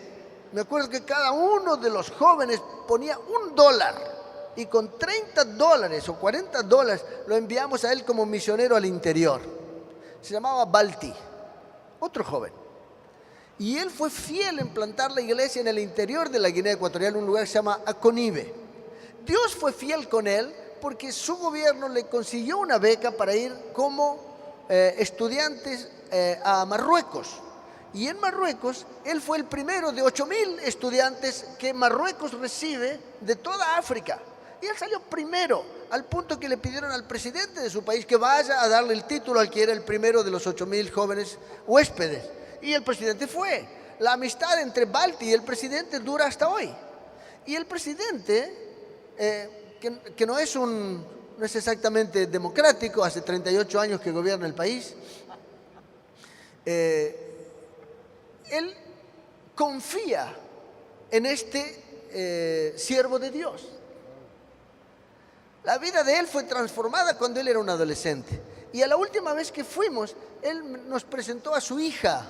Speaker 1: me acuerdo que cada uno de los jóvenes ponía $1 y con $30 o $40 lo enviamos a él como misionero al interior. Se llamaba Balti, otro joven. Y él fue fiel en plantar la iglesia en el interior de la Guinea Ecuatorial, un lugar que se llama Aconibe. Dios fue fiel con él porque su gobierno le consiguió una beca para ir como estudiantes a Marruecos. Y en Marruecos, él fue el primero de 8.000 estudiantes que Marruecos recibe de toda África. Y él salió primero, al punto que le pidieron al presidente de su país que vaya a darle el título al que era el primero de los 8.000 jóvenes huéspedes. Y el presidente fue. La amistad entre Balti y el presidente dura hasta hoy. Y el presidente, que no es exactamente democrático, hace 38 años que gobierna el país, él confía en este siervo de Dios. La vida de él fue transformada cuando él era un adolescente. Y a la última vez que fuimos, él nos presentó a su hija,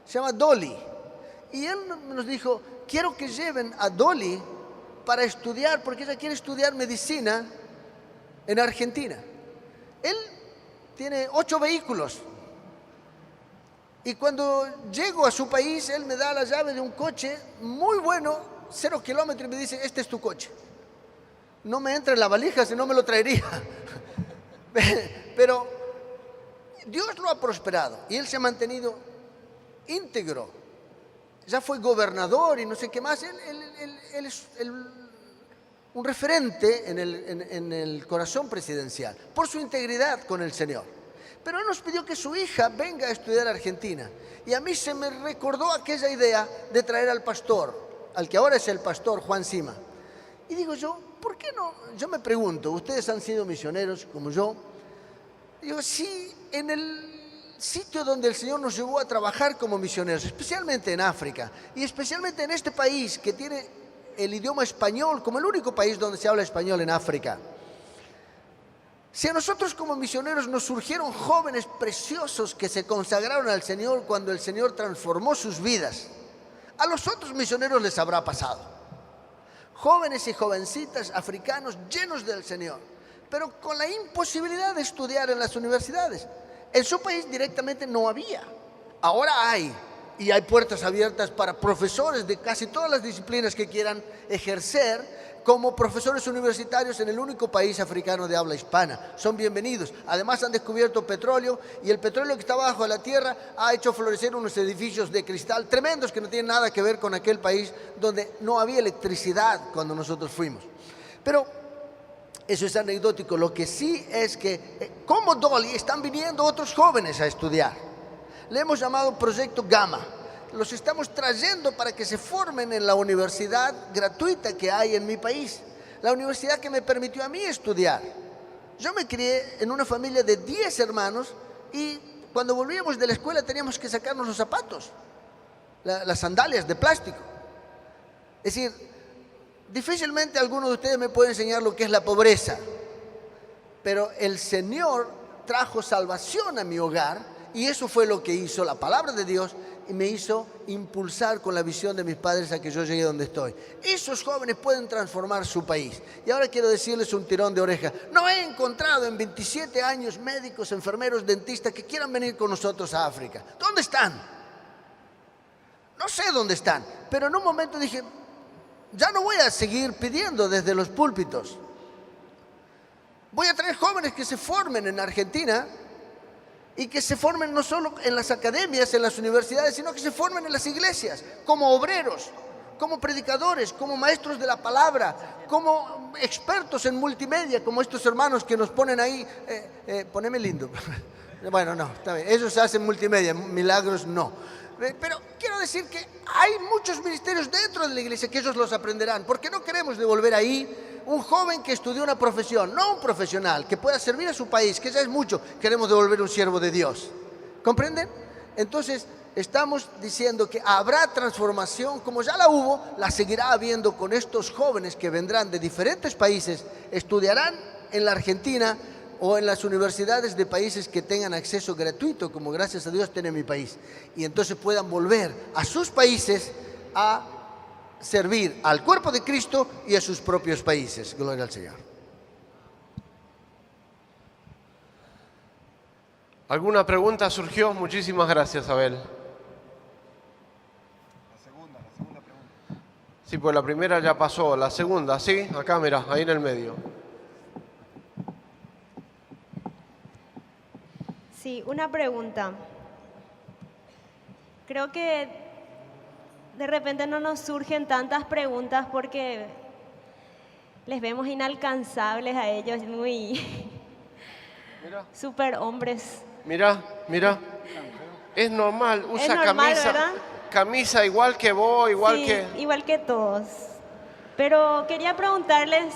Speaker 1: se llama Dolly. Y él nos dijo, quiero que lleven a Dolly para estudiar, porque ella quiere estudiar medicina en Argentina. Él tiene 8 vehículos. Y cuando llego a su país, él me da la llave de un coche muy bueno, 0 kilómetros, y me dice, este es tu coche. No me entra en la valija, si no me lo traería. Pero Dios lo ha prosperado y él se ha mantenido íntegro. Ya fue gobernador y no sé qué más. Él es un referente en el corazón presidencial por su integridad con el Señor. Pero él nos pidió que su hija venga a estudiar a Argentina. Y a mí se me recordó aquella idea de traer al pastor, al que ahora es el pastor, Juan Sima. Y digo yo, ¿por qué no? Yo me pregunto, ustedes han sido misioneros como yo. Digo, si en el sitio donde el Señor nos llevó a trabajar como misioneros, especialmente en África, y especialmente en este país que tiene el idioma español como el único país donde se habla español en África, si a nosotros como misioneros nos surgieron jóvenes preciosos que se consagraron al Señor cuando el Señor transformó sus vidas, a los otros misioneros les habrá pasado. Jóvenes y jovencitas africanos llenos del Señor, pero con la imposibilidad de estudiar en las universidades. En su país directamente no había. Ahora hay, y hay puertas abiertas para profesores de casi todas las disciplinas que quieran ejercer como profesores universitarios en el único país africano de habla hispana. Son bienvenidos. Además han descubierto petróleo y el petróleo que está bajo la tierra ha hecho florecer unos edificios de cristal tremendos que no tienen nada que ver con aquel país donde no había electricidad cuando nosotros fuimos. Pero eso es anecdótico. Lo que sí es que, como Dolly, están viniendo otros jóvenes a estudiar. Le hemos llamado Proyecto Gamma. Los estamos trayendo para que se formen en la universidad gratuita que hay en mi país. La universidad que me permitió a mí estudiar. Yo me crié en una familia de 10 hermanos y cuando volvíamos de la escuela teníamos que sacarnos los zapatos, las sandalias de plástico. Es decir, difícilmente alguno de ustedes me puede enseñar lo que es la pobreza, pero el Señor trajo salvación a mi hogar y eso fue lo que hizo la palabra de Dios y me hizo impulsar con la visión de mis padres a que yo llegue donde estoy. Esos jóvenes pueden transformar su país. Y ahora quiero decirles un tirón de oreja. No he encontrado en 27 años médicos, enfermeros, dentistas que quieran venir con nosotros a África. ¿Dónde están? No sé dónde están, pero en un momento dije, ya no voy a seguir pidiendo desde los púlpitos. Voy a traer jóvenes que se formen en Argentina y que se formen no solo en las academias, en las universidades, sino que se formen en las iglesias, como obreros, como predicadores, como maestros de la palabra, como expertos en multimedia, como estos hermanos que nos ponen ahí, poneme lindo. Bueno, no, está bien, ellos hacen multimedia, milagros no. Pero quiero decir que hay muchos ministerios dentro de la iglesia que ellos los aprenderán, porque no queremos devolver ahí un joven que estudió una profesión, no un profesional, que pueda servir a su país, que ya es mucho. Queremos devolver un siervo de Dios. ¿Comprenden? Entonces, estamos diciendo que habrá transformación, como ya la hubo, la seguirá habiendo con estos jóvenes que vendrán de diferentes países, estudiarán en la Argentina o en las universidades de países que tengan acceso gratuito, como gracias a Dios tiene mi país, y entonces puedan volver a sus países a servir al cuerpo de Cristo y a sus propios países. Gloria al Señor.
Speaker 4: ¿Alguna pregunta surgió? Muchísimas gracias, Abel. La segunda pregunta. Sí, pues la primera ya pasó. La segunda, sí, acá mira, ahí en el medio.
Speaker 5: Sí, una pregunta. Creo que de repente no nos surgen tantas preguntas porque les vemos inalcanzables a ellos, muy super hombres.
Speaker 4: Mira, es normal, usa
Speaker 5: Es normal, ¿verdad?
Speaker 4: camisa igual que vos,
Speaker 5: Sí, igual que todos. Pero quería preguntarles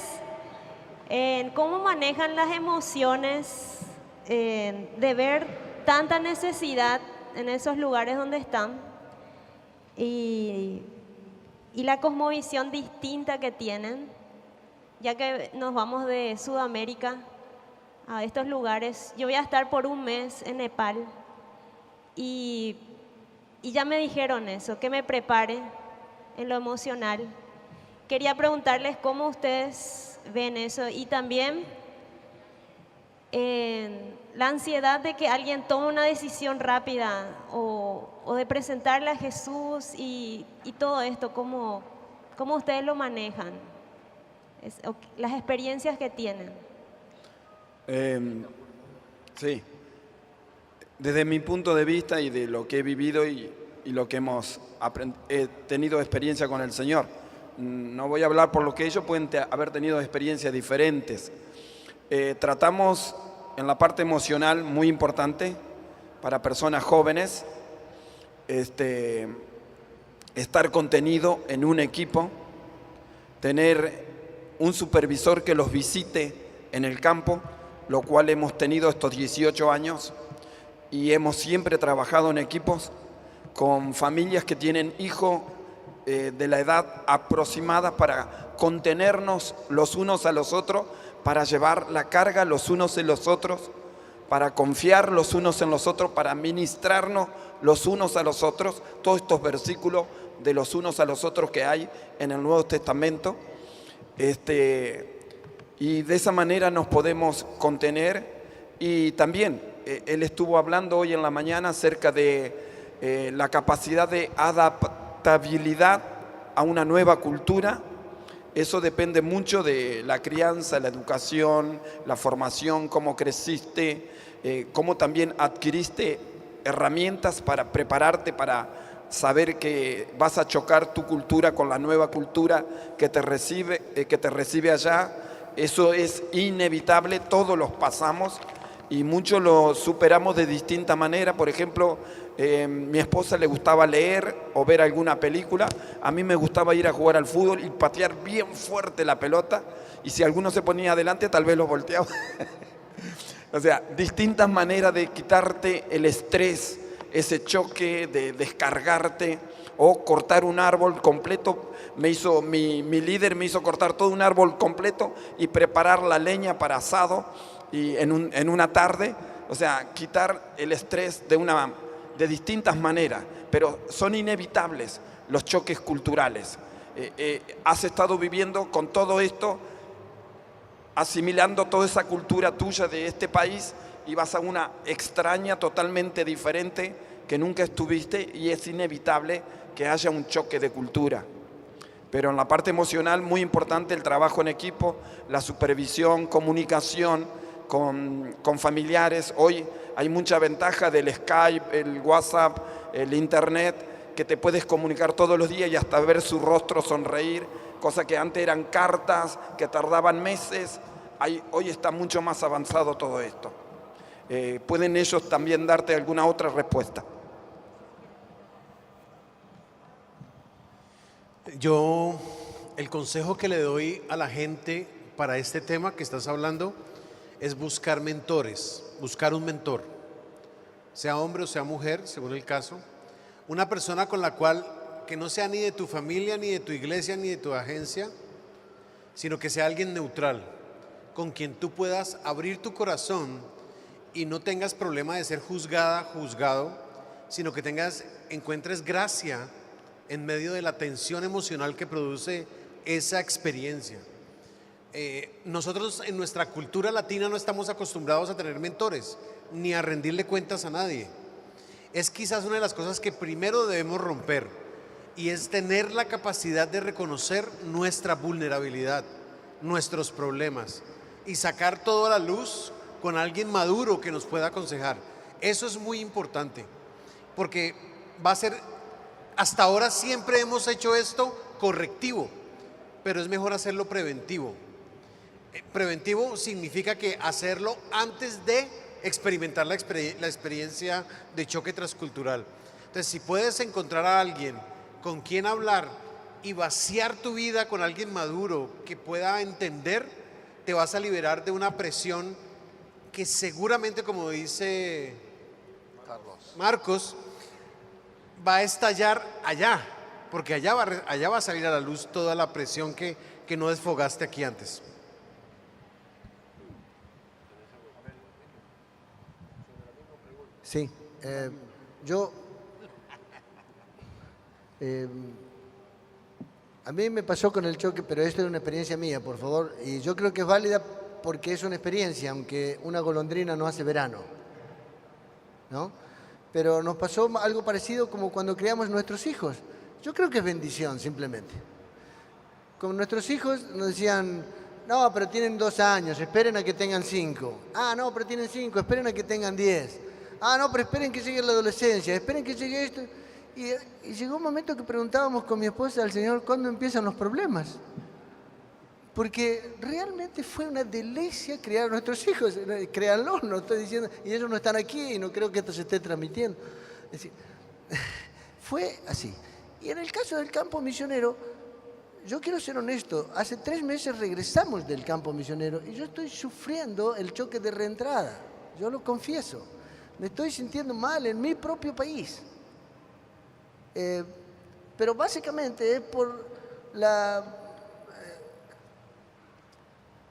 Speaker 5: cómo manejan las emociones de ver tanta necesidad en esos lugares donde están y la cosmovisión distinta que tienen, ya que nos vamos de Sudamérica a estos lugares. Yo voy a estar por un mes en Nepal y ya me dijeron eso, que me prepare en lo emocional. Quería preguntarles cómo ustedes ven eso y también la ansiedad de que alguien tome una decisión rápida o de presentarle a Jesús y todo esto, cómo ustedes lo manejan, las experiencias que tienen.
Speaker 2: Sí, desde mi punto de vista y de lo que he vivido y lo que he tenido experiencia con el Señor, no voy a hablar por lo que ellos pueden haber tenido experiencias diferentes. Tratamos en la parte emocional, muy importante para personas jóvenes, estar contenido en un equipo, tener un supervisor que los visite en el campo, lo cual hemos tenido estos 18 años y hemos siempre trabajado en equipos con familias que tienen hijos de la edad aproximada para contenernos los unos a los otros, para llevar la carga los unos en los otros, para confiar los unos en los otros, para ministrarnos los unos a los otros, todos estos versículos de los unos a los otros que hay en el Nuevo Testamento. Y de esa manera nos podemos contener. Y también él estuvo hablando hoy en la mañana acerca de la capacidad de adaptabilidad a una nueva cultura. Eso depende mucho de la crianza, la educación, la formación, cómo creciste, cómo también adquiriste herramientas para prepararte para saber que vas a chocar tu cultura con la nueva cultura que te recibe allá. Eso es inevitable, todos los pasamos y muchos lo superamos de distinta manera. Por ejemplo, mi esposa le gustaba leer o ver alguna película. A mí me gustaba ir a jugar al fútbol y patear bien fuerte la pelota. Y si alguno se ponía adelante, tal vez lo volteaba. O sea, distintas maneras de quitarte el estrés, ese choque, de descargarte o cortar un árbol completo. Mi líder me hizo cortar todo un árbol completo y preparar la leña para asado y en una tarde. O sea, quitar el estrés de distintas maneras, pero son inevitables los choques culturales. Has estado viviendo con todo esto, asimilando toda esa cultura tuya de este país y vas a una extraña, totalmente diferente que nunca estuviste y es inevitable que haya un choque de cultura. Pero en la parte emocional, muy importante el trabajo en equipo, la supervisión, comunicación con familiares. Hoy hay mucha ventaja del Skype, el WhatsApp, el Internet, que te puedes comunicar todos los días y hasta ver su rostro sonreír, cosa que antes eran cartas que tardaban meses. Hoy está mucho más avanzado todo esto. ¿Pueden ellos también darte alguna otra respuesta?
Speaker 3: El consejo que le doy a la gente para este tema que estás hablando es buscar mentores, buscar un mentor, sea hombre o sea mujer, según el caso, Una persona con la cual, que no sea ni de tu familia, ni de tu iglesia, ni de tu agencia, sino que sea alguien neutral, con quien tú puedas abrir tu corazón y no tengas problema de ser juzgada, juzgado, sino que encuentres gracia en medio de la tensión emocional que produce esa experiencia. Nosotros en nuestra cultura latina no estamos acostumbrados a tener mentores, ni a rendirle cuentas a nadie. Es quizás una de las cosas que primero debemos romper, y es tener la capacidad de reconocer nuestra vulnerabilidad, nuestros problemas, y sacar todo a la luz con alguien maduro que nos pueda aconsejar. Eso es muy importante, porque va a ser, hasta ahora siempre hemos hecho esto correctivo, pero es mejor hacerlo preventivo. Preventivo significa que hacerlo antes de experimentar la experiencia de choque transcultural. Entonces, si puedes encontrar a alguien con quien hablar y vaciar tu vida con alguien maduro que pueda entender, te vas a liberar de una presión que seguramente, como dice Marcos, va a estallar allá, porque allá va a salir a la luz toda la presión que no desfogaste aquí antes.
Speaker 1: Sí, a mí me pasó con el choque, pero esto es una experiencia mía, por favor, y yo creo que es válida porque es una experiencia, aunque una golondrina no hace verano, ¿no? Pero nos pasó algo parecido como cuando criamos nuestros hijos. Yo creo que es bendición, simplemente. Con nuestros hijos nos decían, no, pero tienen 2 años, esperen a que tengan 5. Ah, no, pero tienen 5, esperen a que tengan 10. Ah, no, pero esperen que llegue la adolescencia, esperen que llegue esto. Y llegó un momento que preguntábamos con mi esposa al Señor, ¿cuándo empiezan los problemas? Porque realmente fue una delicia criar a nuestros hijos. Créanlo, no estoy diciendo, y ellos no están aquí y no creo que esto se esté transmitiendo. Es decir, fue así. Y en el caso del campo misionero, yo quiero ser honesto, hace 3 meses regresamos del campo misionero y yo estoy sufriendo el choque de reentrada. Yo lo confieso. Me estoy sintiendo mal en mi propio país. Pero básicamente es por la...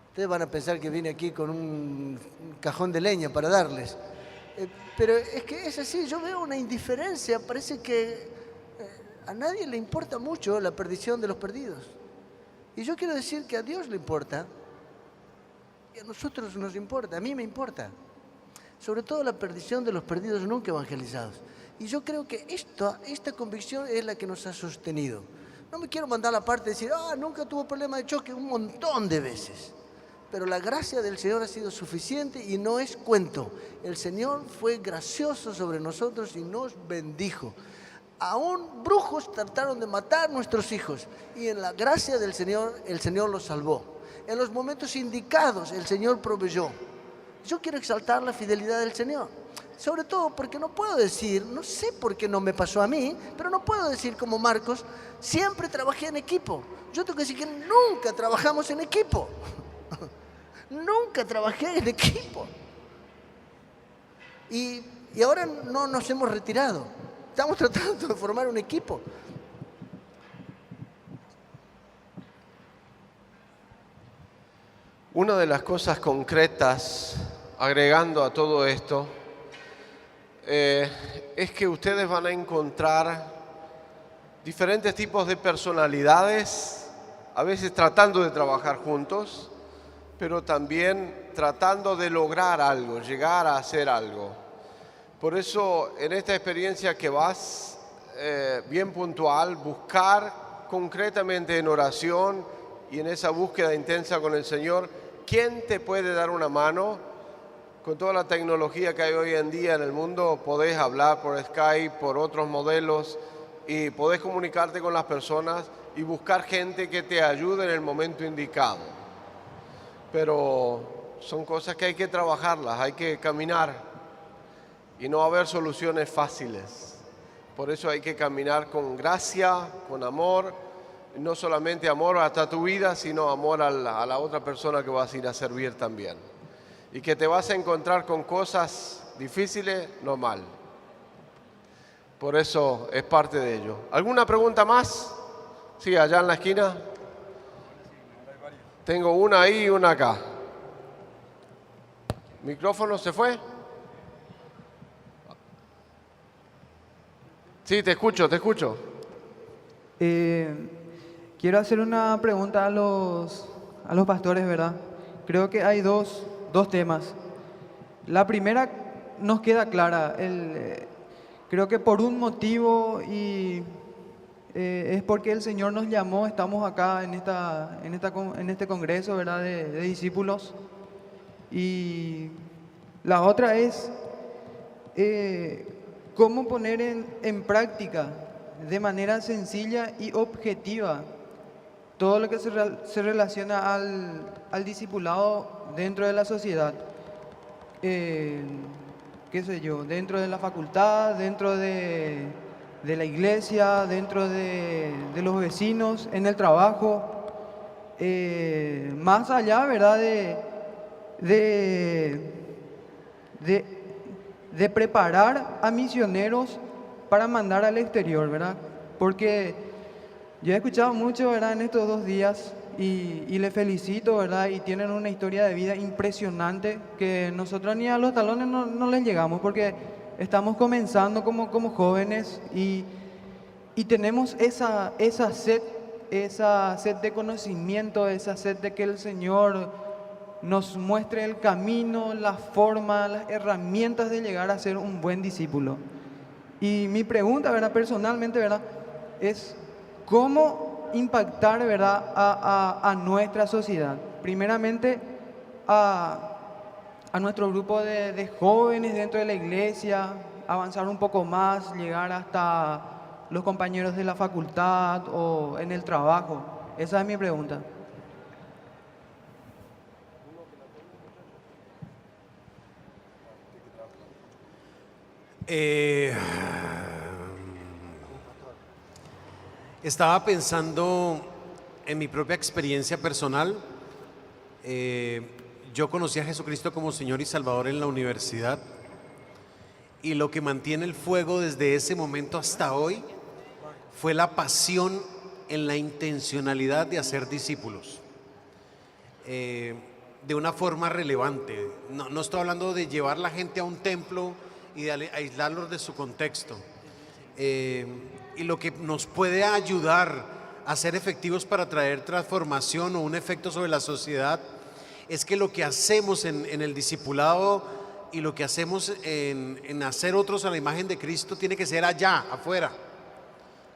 Speaker 1: ustedes van a pensar que vine aquí con un cajón de leña para darles. Pero es que es así, yo veo una indiferencia, parece que a nadie le importa mucho la perdición de los perdidos. Y yo quiero decir que a Dios le importa, y a nosotros nos importa, a mí me importa. Sobre todo la perdición de los perdidos nunca evangelizados. Y yo creo que esta convicción es la que nos ha sostenido. No me quiero mandar la parte de decir, nunca tuvo problema de choque, un montón de veces. Pero la gracia del Señor ha sido suficiente y no es cuento. El Señor fue gracioso sobre nosotros y nos bendijo. Aún brujos trataron de matar a nuestros hijos y en la gracia del Señor, el Señor los salvó. En los momentos indicados, el Señor proveyó. Yo quiero exaltar la fidelidad del Señor, sobre todo porque no puedo decir, no sé por qué no me pasó a mí, pero no puedo decir como Marcos, siempre trabajé en equipo. Yo tengo que decir que nunca trabajamos en equipo, nunca trabajé en equipo. Y ahora no nos hemos retirado, estamos tratando de formar un equipo.
Speaker 4: Una de las cosas concretas, agregando a todo esto, es que ustedes van a encontrar diferentes tipos de personalidades, a veces tratando de trabajar juntos, pero también tratando de lograr algo, llegar a hacer algo. Por eso, en esta experiencia que vas, bien puntual, buscar concretamente en oración y en esa búsqueda intensa con el Señor, ¿quién te puede dar una mano? Con toda la tecnología que hay hoy en día en el mundo, podés hablar por Skype, por otros modelos, y podés comunicarte con las personas y buscar gente que te ayude en el momento indicado. Pero son cosas que hay que trabajarlas, hay que caminar, y no va a haber soluciones fáciles. Por eso hay que caminar con gracia, con amor, no solamente amor hasta tu vida, sino amor a la otra persona que vas a ir a servir también. Y que te vas a encontrar con cosas difíciles, normal. Por eso es parte de ello. ¿Alguna pregunta más? Sí, allá en la esquina. Tengo una ahí y una acá. ¿Micrófono se fue? Sí, te escucho, te escucho.
Speaker 6: Quiero hacer una pregunta a los pastores, ¿verdad? Creo que hay dos temas. La primera nos queda clara. Creo que por un motivo y es porque el Señor nos llamó, estamos acá en este congreso, ¿verdad? De discípulos. Y la otra es cómo poner en práctica de manera sencilla y objetiva todo lo que se relaciona al discipulado dentro de la sociedad. Qué sé yo, dentro de la facultad, dentro de la iglesia, dentro de los vecinos, en el trabajo, más allá, ¿verdad? De preparar a misioneros para mandar al exterior, ¿verdad? Porque yo he escuchado mucho, ¿verdad? En estos 2 días y les felicito, ¿verdad? Y tienen una historia de vida impresionante que nosotros ni a los talones no les llegamos porque estamos comenzando como jóvenes y tenemos esa sed de conocimiento, esa sed de que el Señor nos muestre el camino, la forma, las herramientas de llegar a ser un buen discípulo. Y mi pregunta, ¿verdad? Personalmente, ¿verdad? Es ¿cómo impactar, ¿verdad? a nuestra sociedad? Primeramente, a nuestro grupo de jóvenes dentro de la iglesia, avanzar un poco más, llegar hasta los compañeros de la facultad o en el trabajo. Esa es mi pregunta.
Speaker 3: Estaba pensando en mi propia experiencia personal. Yo conocí a Jesucristo como Señor y Salvador en la universidad, y lo que mantiene el fuego desde ese momento hasta hoy fue la pasión en la intencionalidad de hacer discípulos de una forma relevante. No estoy hablando de llevar la gente a un templo y de aislarlos de su contexto. Y lo que nos puede ayudar a ser efectivos para traer transformación o un efecto sobre la sociedad es que lo que hacemos en el discipulado y lo que hacemos en hacer otros a la imagen de Cristo tiene que ser allá, afuera,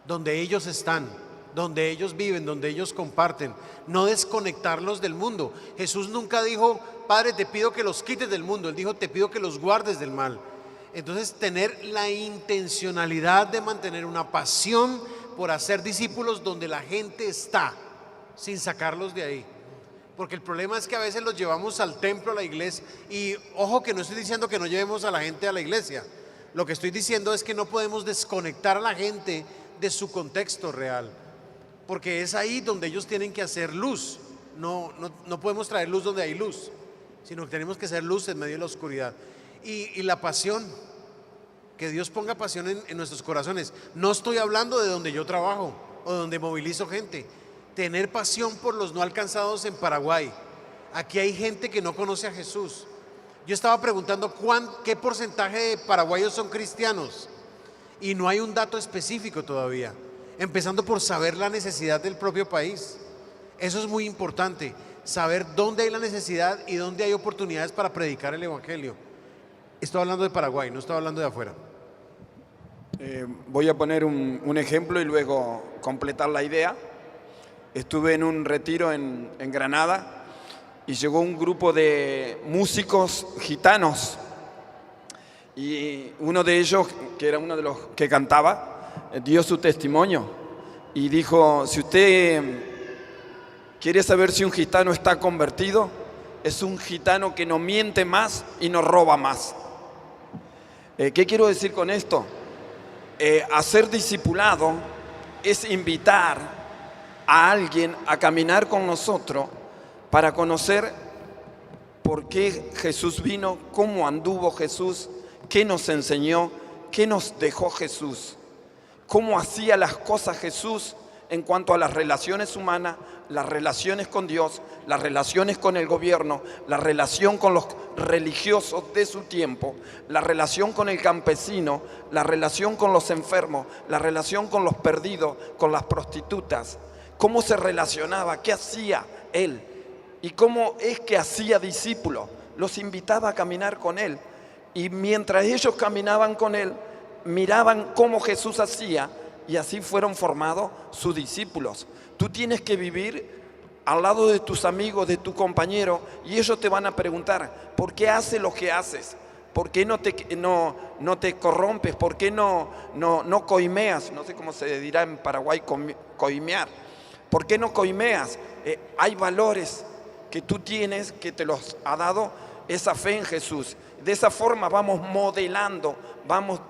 Speaker 3: donde ellos están, donde ellos viven, donde ellos comparten, no desconectarlos del mundo. Jesús nunca dijo: Padre, te pido que los quites del mundo. Él dijo: te pido que los guardes del mal. Entonces, tener la intencionalidad de mantener una pasión por hacer discípulos donde la gente está, sin sacarlos de ahí. Porque el problema es que a veces los llevamos al templo, a la iglesia, y ojo que no estoy diciendo que no llevemos a la gente a la iglesia. Lo que estoy diciendo es que no podemos desconectar a la gente de su contexto real, porque es ahí donde ellos tienen que hacer luz. No podemos traer luz donde hay luz, sino que tenemos que hacer luz en medio de la oscuridad. Y la pasión, que Dios ponga pasión en nuestros corazones. No estoy hablando de donde yo trabajo o donde movilizo gente. Tener pasión por los no alcanzados en Paraguay. Aquí hay gente que no conoce a Jesús. Yo estaba preguntando qué porcentaje de paraguayos son cristianos, y no hay un dato específico todavía, empezando por saber la necesidad del propio país. Eso es muy importante, saber dónde hay la necesidad y dónde hay oportunidades para predicar el evangelio. Estoy hablando de Paraguay, no estoy hablando de afuera.
Speaker 2: Voy a poner un ejemplo y luego completar la idea. Estuve en un retiro en Granada y llegó un grupo de músicos gitanos, y uno de ellos, que era uno de los que cantaba, dio su testimonio y dijo: si usted quiere saber si un gitano está convertido, es un gitano que no miente más y no roba más. ¿Qué quiero decir con esto? Hacer discipulado es invitar a alguien a caminar con nosotros para conocer por qué Jesús vino, cómo anduvo Jesús, qué nos enseñó, qué nos dejó Jesús, cómo hacía las cosas Jesús en cuanto a las relaciones humanas, las relaciones con Dios, las relaciones con el gobierno, la relación con los religiosos de su tiempo, la relación con el campesino, la relación con los enfermos, la relación con los perdidos, con las prostitutas. Cómo se relacionaba, qué hacía él y cómo es que hacía discípulos. Los invitaba a caminar con él y mientras ellos caminaban con él, miraban cómo Jesús hacía y así fueron formados sus discípulos. Tú tienes que vivir al lado de tus amigos, de tu compañero, y ellos te van a preguntar, ¿por qué haces lo que haces? ¿Por qué no te corrompes? ¿Por qué no coimeas? No sé cómo se dirá en Paraguay, coimear. ¿Por qué no coimeas? Hay valores que tú tienes, que te los ha dado esa fe en Jesús. De esa forma vamos modelando, vamos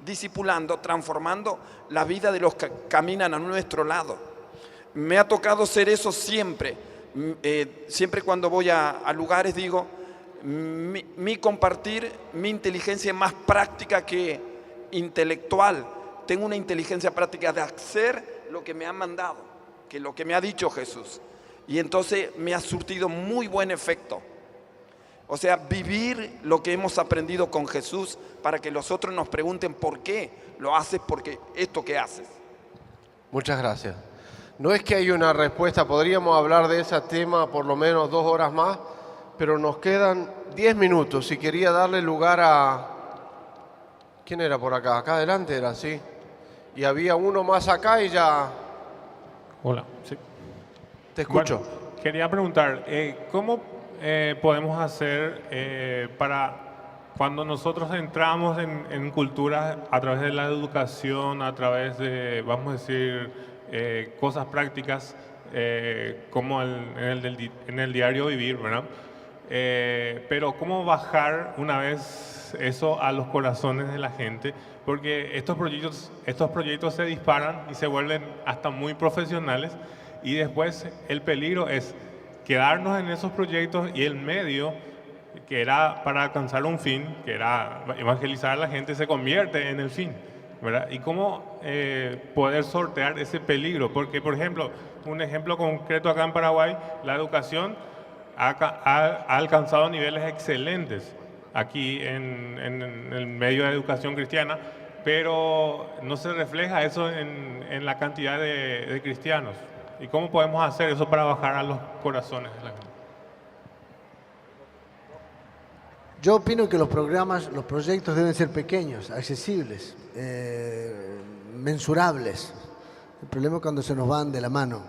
Speaker 2: discipulando, transformando la vida de los que caminan a nuestro lado. Me ha tocado ser eso siempre. Siempre cuando voy a lugares digo, mi compartir, mi inteligencia es más práctica que intelectual. Tengo una inteligencia práctica de hacer lo que me han mandado, que lo que me ha dicho Jesús. Y entonces me ha surtido muy buen efecto. O sea, vivir lo que hemos aprendido con Jesús para que los otros nos pregunten por qué lo haces, porque esto que haces.
Speaker 4: Muchas gracias. No es que hay una respuesta, podríamos hablar de ese tema por lo menos 2 horas más, pero nos quedan 10 minutos y quería darle lugar a... ¿Quién era por acá? Acá adelante era, sí. Y había uno más acá y ya...
Speaker 7: Hola, sí.
Speaker 4: Te escucho.
Speaker 7: Bueno, quería preguntar, ¿cómo podemos hacer para cuando nosotros entramos en cultura a través de la educación, a través de, vamos a decir, cosas prácticas como en el diario vivir, ¿verdad? Pero ¿cómo bajar una vez eso a los corazones de la gente? Porque estos proyectos se disparan y se vuelven hasta muy profesionales y después el peligro es quedarnos en esos proyectos y el medio que era para alcanzar un fin, que era evangelizar a la gente, se convierte en el fin, ¿verdad? Y cómo poder sortear ese peligro, porque por ejemplo, un ejemplo concreto acá en Paraguay, la educación ha alcanzado niveles excelentes aquí en el medio de educación cristiana, pero no se refleja eso en la cantidad de cristianos. ¿Y cómo podemos hacer eso para bajar a los corazones de la gente?
Speaker 1: Yo opino que los proyectos deben ser pequeños, accesibles, mensurables. El problema es cuando se nos van de la mano.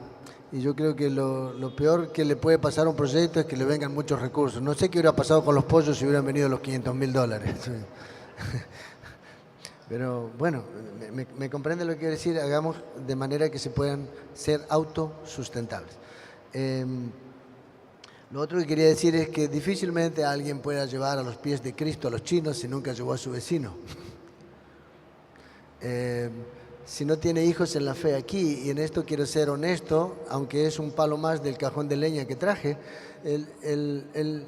Speaker 1: Y yo creo que lo peor que le puede pasar a un proyecto es que le vengan muchos recursos. No sé qué hubiera pasado con los pollos si hubieran venido los $500.000. Pero bueno, me comprende lo que quiero decir. Hagamos de manera que se puedan ser autosustentables. Lo otro que quería decir es que difícilmente alguien pueda llevar a los pies de Cristo a los chinos si nunca llevó a su vecino. Si no tiene hijos en la fe aquí, y en esto quiero ser honesto, aunque es un palo más del cajón de leña que traje, el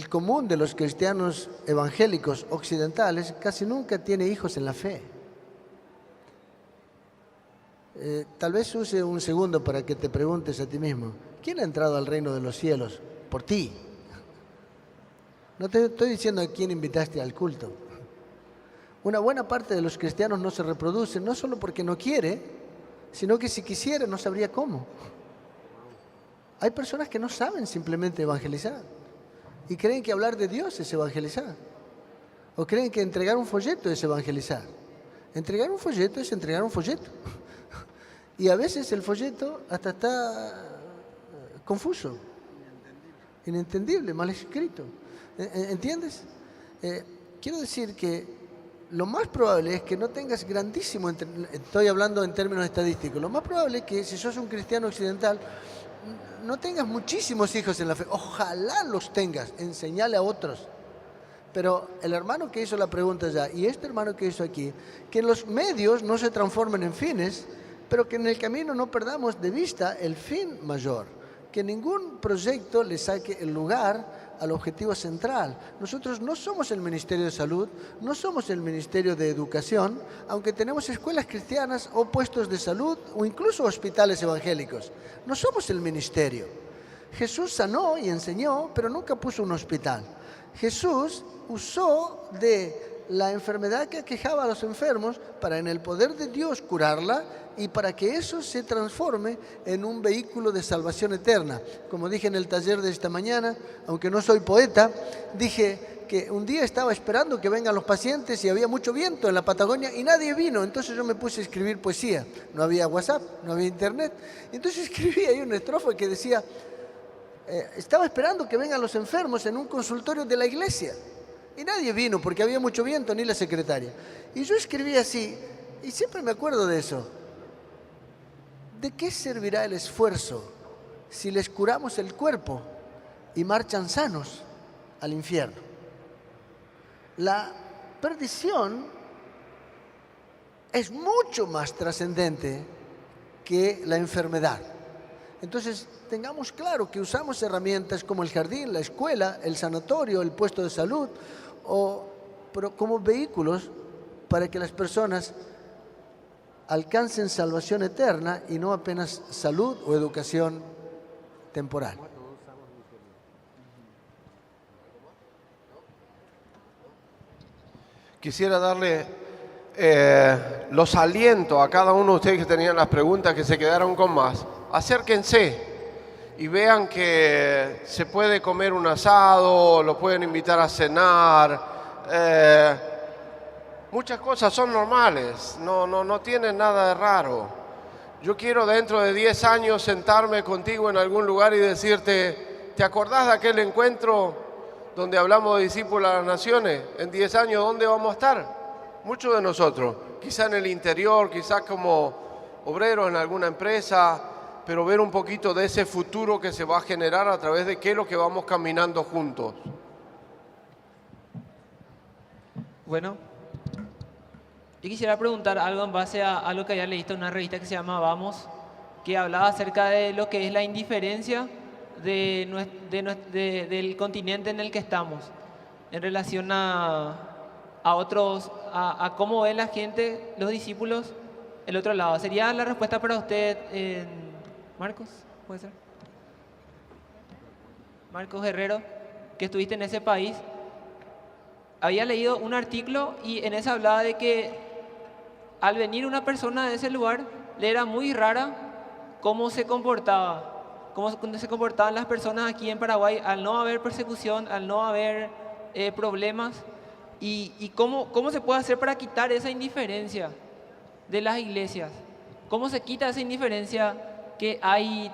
Speaker 1: común de los cristianos evangélicos occidentales casi nunca tiene hijos en la fe. Tal vez use un segundo para que te preguntes a ti mismo, ¿quién ha entrado al reino de los cielos por ti? No te estoy diciendo a quién invitaste al culto. Una buena parte de los cristianos no se reproducen, no solo porque no quiere, sino que si quisiera no sabría cómo. Hay personas que no saben simplemente evangelizar y creen que hablar de Dios es evangelizar, o creen que entregar un folleto es evangelizar. Entregar un folleto es entregar un folleto. Y a veces el folleto hasta está confuso, inentendible, mal escrito. ¿Entiendes? Quiero decir que lo más probable es que no tengas grandísimo, estoy hablando en términos estadísticos, lo más probable es que si sos un cristiano occidental no tengas muchísimos hijos en la fe. Ojalá los tengas, enseñale a otros. Pero el hermano que hizo la pregunta allá y este hermano que hizo aquí, que los medios no se transformen en fines, pero que en el camino no perdamos de vista el fin mayor. Que ningún proyecto le saque el lugar al objetivo central. Nosotros no somos el Ministerio de Salud, no somos el Ministerio de Educación, aunque tenemos escuelas cristianas o puestos de salud o incluso hospitales evangélicos. No somos el ministerio. Jesús sanó y enseñó, pero nunca puso un hospital. Jesús usó de la enfermedad que aquejaba a los enfermos para en el poder de Dios curarla y para que eso se transforme en un vehículo de salvación eterna. Como dije en el taller de esta mañana, aunque no soy poeta, dije que un día estaba esperando que vengan los pacientes y había mucho viento en la Patagonia y nadie vino. Entonces yo me puse a escribir poesía. No había WhatsApp, no había internet. Entonces escribí ahí una estrofa que decía, estaba esperando que vengan los enfermos en un consultorio de la iglesia. Y nadie vino porque había mucho viento, ni la secretaria. Y yo escribí así, y siempre me acuerdo de eso. ¿De qué servirá el esfuerzo si les curamos el cuerpo y marchan sanos al infierno? La perdición es mucho más trascendente que la enfermedad. Entonces, tengamos claro que usamos herramientas como el jardín, la escuela, el sanatorio, el puesto de salud, pero como vehículos para que las personas alcancen salvación eterna y no apenas salud o educación temporal.
Speaker 4: Quisiera darle los alientos a cada uno de ustedes que tenían las preguntas, que se quedaron con más. Acérquense y vean que se puede comer un asado, lo pueden invitar a cenar. Muchas cosas son normales, no tienen nada de raro. Yo quiero dentro de 10 años sentarme contigo en algún lugar y decirte, ¿te acordás de aquel encuentro donde hablamos de discípulos a las naciones? En 10 años, ¿dónde vamos a estar? Muchos de nosotros, quizá en el interior, quizás como obreros en alguna empresa, pero ver un poquito de ese futuro que se va a generar a través de qué es lo que vamos caminando juntos.
Speaker 8: Bueno, yo quisiera preguntar algo en base a lo que había leído en una revista que se llama Vamos, que hablaba acerca de lo que es la indiferencia del continente en el que estamos, en relación a otros, a cómo ve la gente, los discípulos, el otro lado. ¿Sería la respuesta para usted, Marcos? ¿Puede ser? Marcos Herrero, que estuviste en ese país. Había leído un artículo y en ese hablaba de que al venir una persona de ese lugar le era muy rara cómo se comportaban las personas aquí en Paraguay al no haber persecución, al no haber problemas, y cómo se puede hacer para quitar esa indiferencia de las iglesias. ¿Cómo se quita esa indiferencia que hay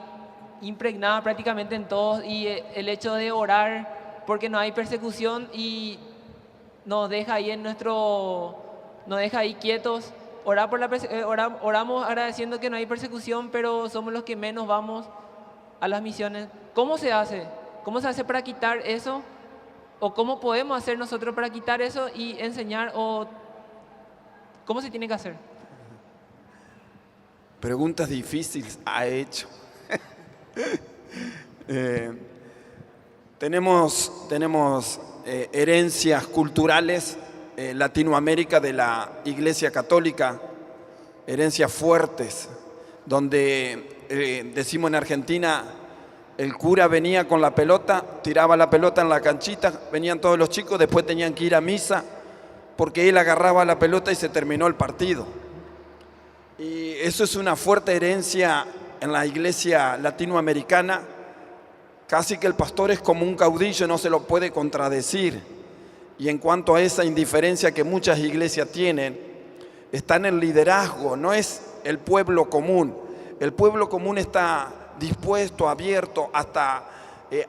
Speaker 8: impregnada prácticamente en todos, y el hecho de orar porque no hay persecución y nos deja ahí nos deja ahí quietos? Oramos agradeciendo que no hay persecución, pero somos los que menos vamos a las misiones. ¿Cómo se hace? ¿Cómo se hace para quitar eso? ¿O cómo podemos hacer nosotros para quitar eso y enseñar? ¿O cómo se tiene que hacer?
Speaker 2: Preguntas difíciles ha hecho. Tenemos herencias culturales, Latinoamérica, de la Iglesia Católica, herencias fuertes, donde decimos en Argentina, el cura venía con la pelota, tiraba la pelota en la canchita, venían todos los chicos, después tenían que ir a misa, porque él agarraba la pelota y se terminó el partido. Y eso es una fuerte herencia en la iglesia latinoamericana. Casi que el pastor es como un caudillo, no se lo puede contradecir. Y en cuanto a esa indiferencia que muchas iglesias tienen, está en el liderazgo, no es el pueblo común. El pueblo común está dispuesto, abierto, hasta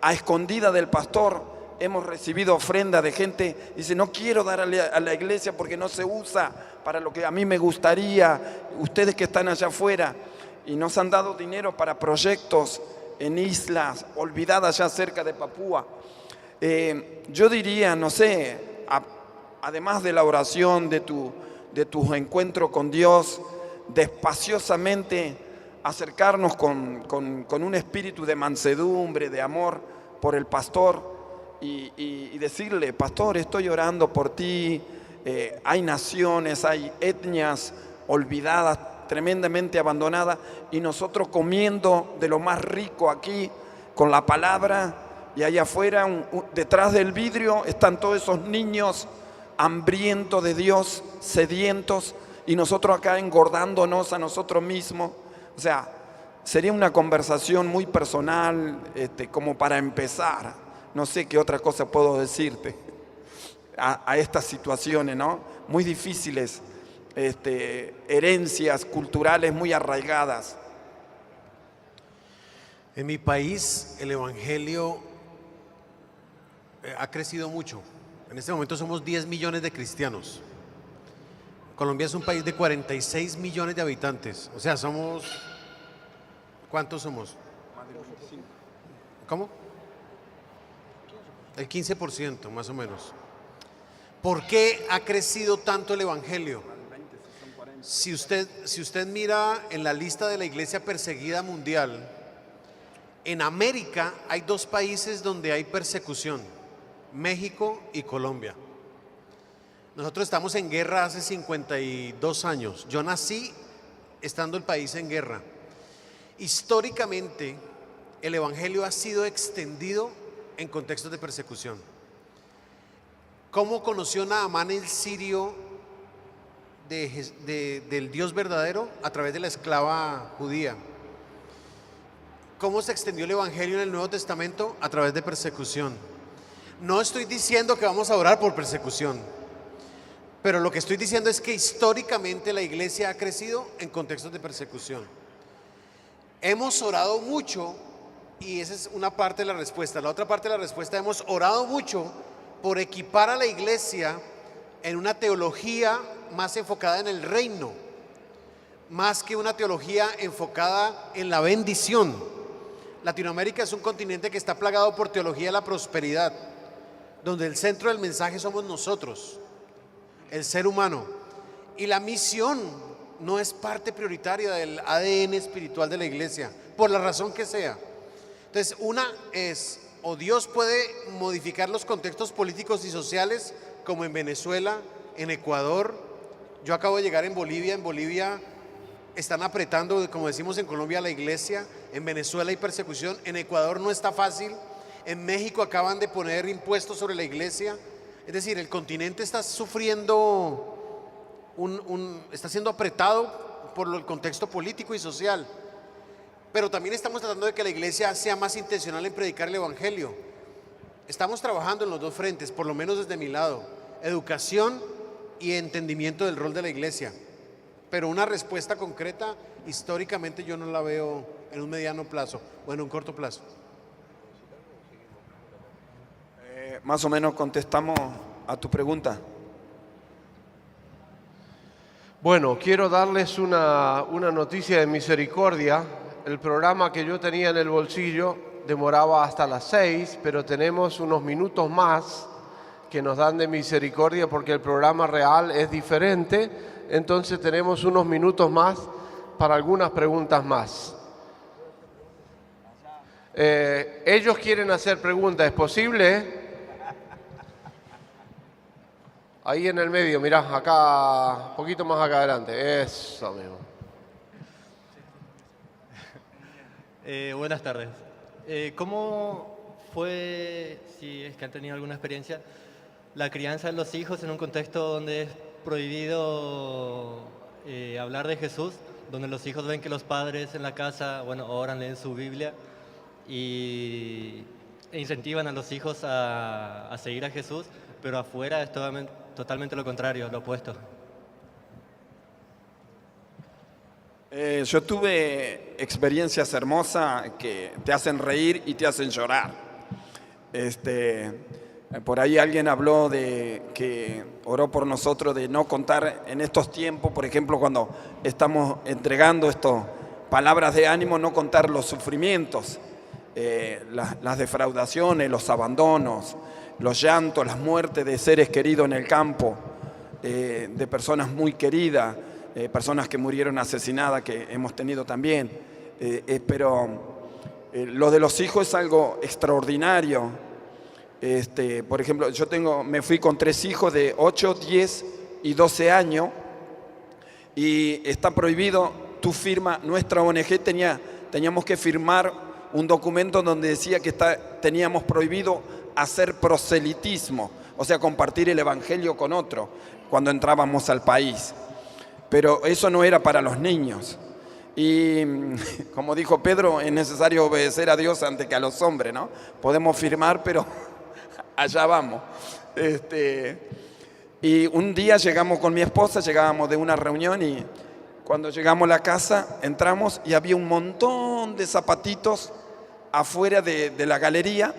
Speaker 2: a escondida del pastor. Hemos recibido ofrenda de gente, dice, no quiero dar a la iglesia porque no se usa para lo que a mí me gustaría, ustedes que están allá afuera. Y nos han dado dinero para proyectos en islas olvidadas ya cerca de Papúa. Yo diría, no sé, además de la oración, de tu encuentro con Dios, despaciosamente acercarnos con un espíritu de mansedumbre, de amor por el pastor, y decirle, pastor, estoy orando por ti, hay naciones, hay etnias olvidadas, tremendamente abandonadas, y nosotros comiendo de lo más rico aquí con la palabra, y allá afuera, detrás del vidrio, están todos esos niños hambrientos de Dios, sedientos, y nosotros acá engordándonos a nosotros mismos. O sea, sería una conversación muy personal, como para empezar. No sé qué otra cosa puedo decirte a estas situaciones, ¿no? Muy difíciles, herencias culturales muy arraigadas.
Speaker 3: En mi país el Evangelio ha crecido mucho. En este momento somos 10 millones de cristianos. Colombia es un país de 46 millones de habitantes. O sea, somos... ¿Cuántos somos? ¿Cómo? El 15% más o menos. ¿Por qué ha crecido tanto el Evangelio? Si usted mira en la lista de la iglesia perseguida mundial, en América hay 2 países donde hay persecución: México y Colombia. Nosotros estamos en guerra hace 52 años. Yo nací estando el país en guerra. Históricamente, el Evangelio ha sido extendido en contextos de persecución. ¿Cómo conoció Naamán el sirio del Dios verdadero? A través de la esclava judía. ¿Cómo se extendió el Evangelio en el Nuevo Testamento? A través de persecución. No estoy diciendo que vamos a orar por persecución, pero lo que estoy diciendo es que históricamente la iglesia ha crecido en contextos de persecución. Hemos orado mucho, y esa es una parte de la respuesta. La otra parte de la respuesta: hemos orado mucho por equipar a la iglesia en una teología más enfocada en el reino, más que una teología enfocada en la bendición. Latinoamérica es un continente que está plagado por teología de la prosperidad, donde el centro del mensaje somos nosotros, el ser humano, y la misión no es parte prioritaria del ADN espiritual de la iglesia, por la razón que sea. Entonces, una es, o Dios puede modificar los contextos políticos y sociales, como en Venezuela, en Ecuador. Yo acabo de llegar en Bolivia están apretando, como decimos en Colombia, a la iglesia. En Venezuela hay persecución, en Ecuador no está fácil, en México acaban de poner impuestos sobre la iglesia. Es decir, el continente está sufriendo, está siendo apretado por el contexto político y social. Pero también estamos tratando de que la iglesia sea más intencional en predicar el Evangelio. Estamos trabajando en los 2 frentes, por lo menos desde mi lado: educación y entendimiento del rol de la iglesia. Pero una respuesta concreta, históricamente yo no la veo en un mediano plazo o en un corto plazo.
Speaker 2: Más o menos contestamos a tu pregunta.
Speaker 4: Bueno, quiero darles una noticia de misericordia. El programa que yo tenía en el bolsillo demoraba hasta las 6, pero tenemos unos minutos más que nos dan de misericordia porque el programa real es diferente. Entonces tenemos unos minutos más para algunas preguntas más. Ellos quieren hacer preguntas, ¿es posible? Ahí en el medio, mirá, acá, un poquito más acá adelante. Eso mismo.
Speaker 9: Buenas tardes. ¿Cómo fue, si es que han tenido alguna experiencia, la crianza de los hijos en un contexto donde es prohibido hablar de Jesús, donde los hijos ven que los padres en la casa, oran, leen su Biblia e incentivan a los hijos a seguir a Jesús, pero afuera es totalmente lo contrario, lo opuesto?
Speaker 2: Yo tuve experiencias hermosas que te hacen reír y te hacen llorar. Por ahí alguien habló de que oró por nosotros de no contar en estos tiempos, por ejemplo, cuando estamos entregando estas palabras de ánimo, no contar los sufrimientos, las defraudaciones, los abandonos, los llantos, las muertes de seres queridos en el campo, de personas muy queridas, personas que murieron asesinadas, que hemos tenido también. Pero lo de los hijos es algo extraordinario. Por ejemplo, me fui con 3 hijos de 8, 10 y 12 años y está prohibido tu firma. Nuestra ONG teníamos que firmar un documento donde decía que teníamos prohibido hacer proselitismo, o sea, compartir el evangelio con otro cuando entrábamos al país. Pero eso no era para los niños. Y como dijo Pedro, es necesario obedecer a Dios antes que a los hombres, ¿no? Podemos firmar, pero allá vamos. Y un día llegamos con mi esposa, llegábamos de una reunión y cuando llegamos a la casa entramos y había un montón de zapatitos afuera de la galería.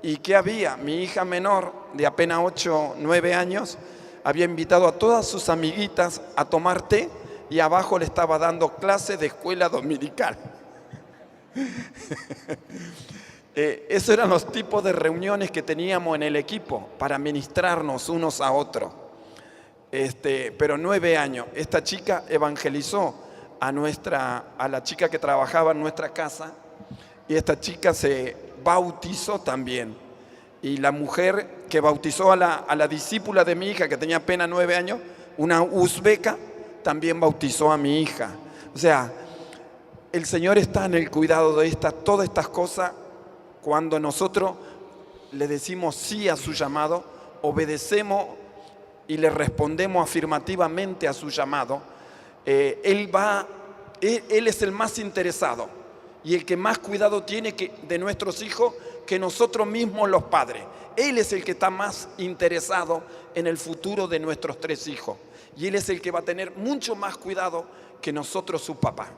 Speaker 2: ¿Y qué había? Mi hija menor, de apenas 8, 9 años, había invitado a todas sus amiguitas a tomar té y abajo le estaba dando clases de escuela dominical. Esos eran los tipos de reuniones que teníamos en el equipo para ministrarnos unos a otros. Pero 9 años. Esta chica evangelizó a la chica que trabajaba en nuestra casa y esta chica se bautizó también. Y la mujer que bautizó a la discípula de mi hija, que tenía apenas 9 años, una uzbeca, también bautizó a mi hija. O sea, el Señor está en el cuidado de todas estas cosas. Cuando nosotros le decimos sí a su llamado, obedecemos y le respondemos afirmativamente a su llamado, Él es el más interesado y el que más cuidado tiene de nuestros hijos que nosotros mismos los padres. Él es el que está más interesado en el futuro de nuestros 3 hijos. Y Él es el que va a tener mucho más cuidado que nosotros, su papá.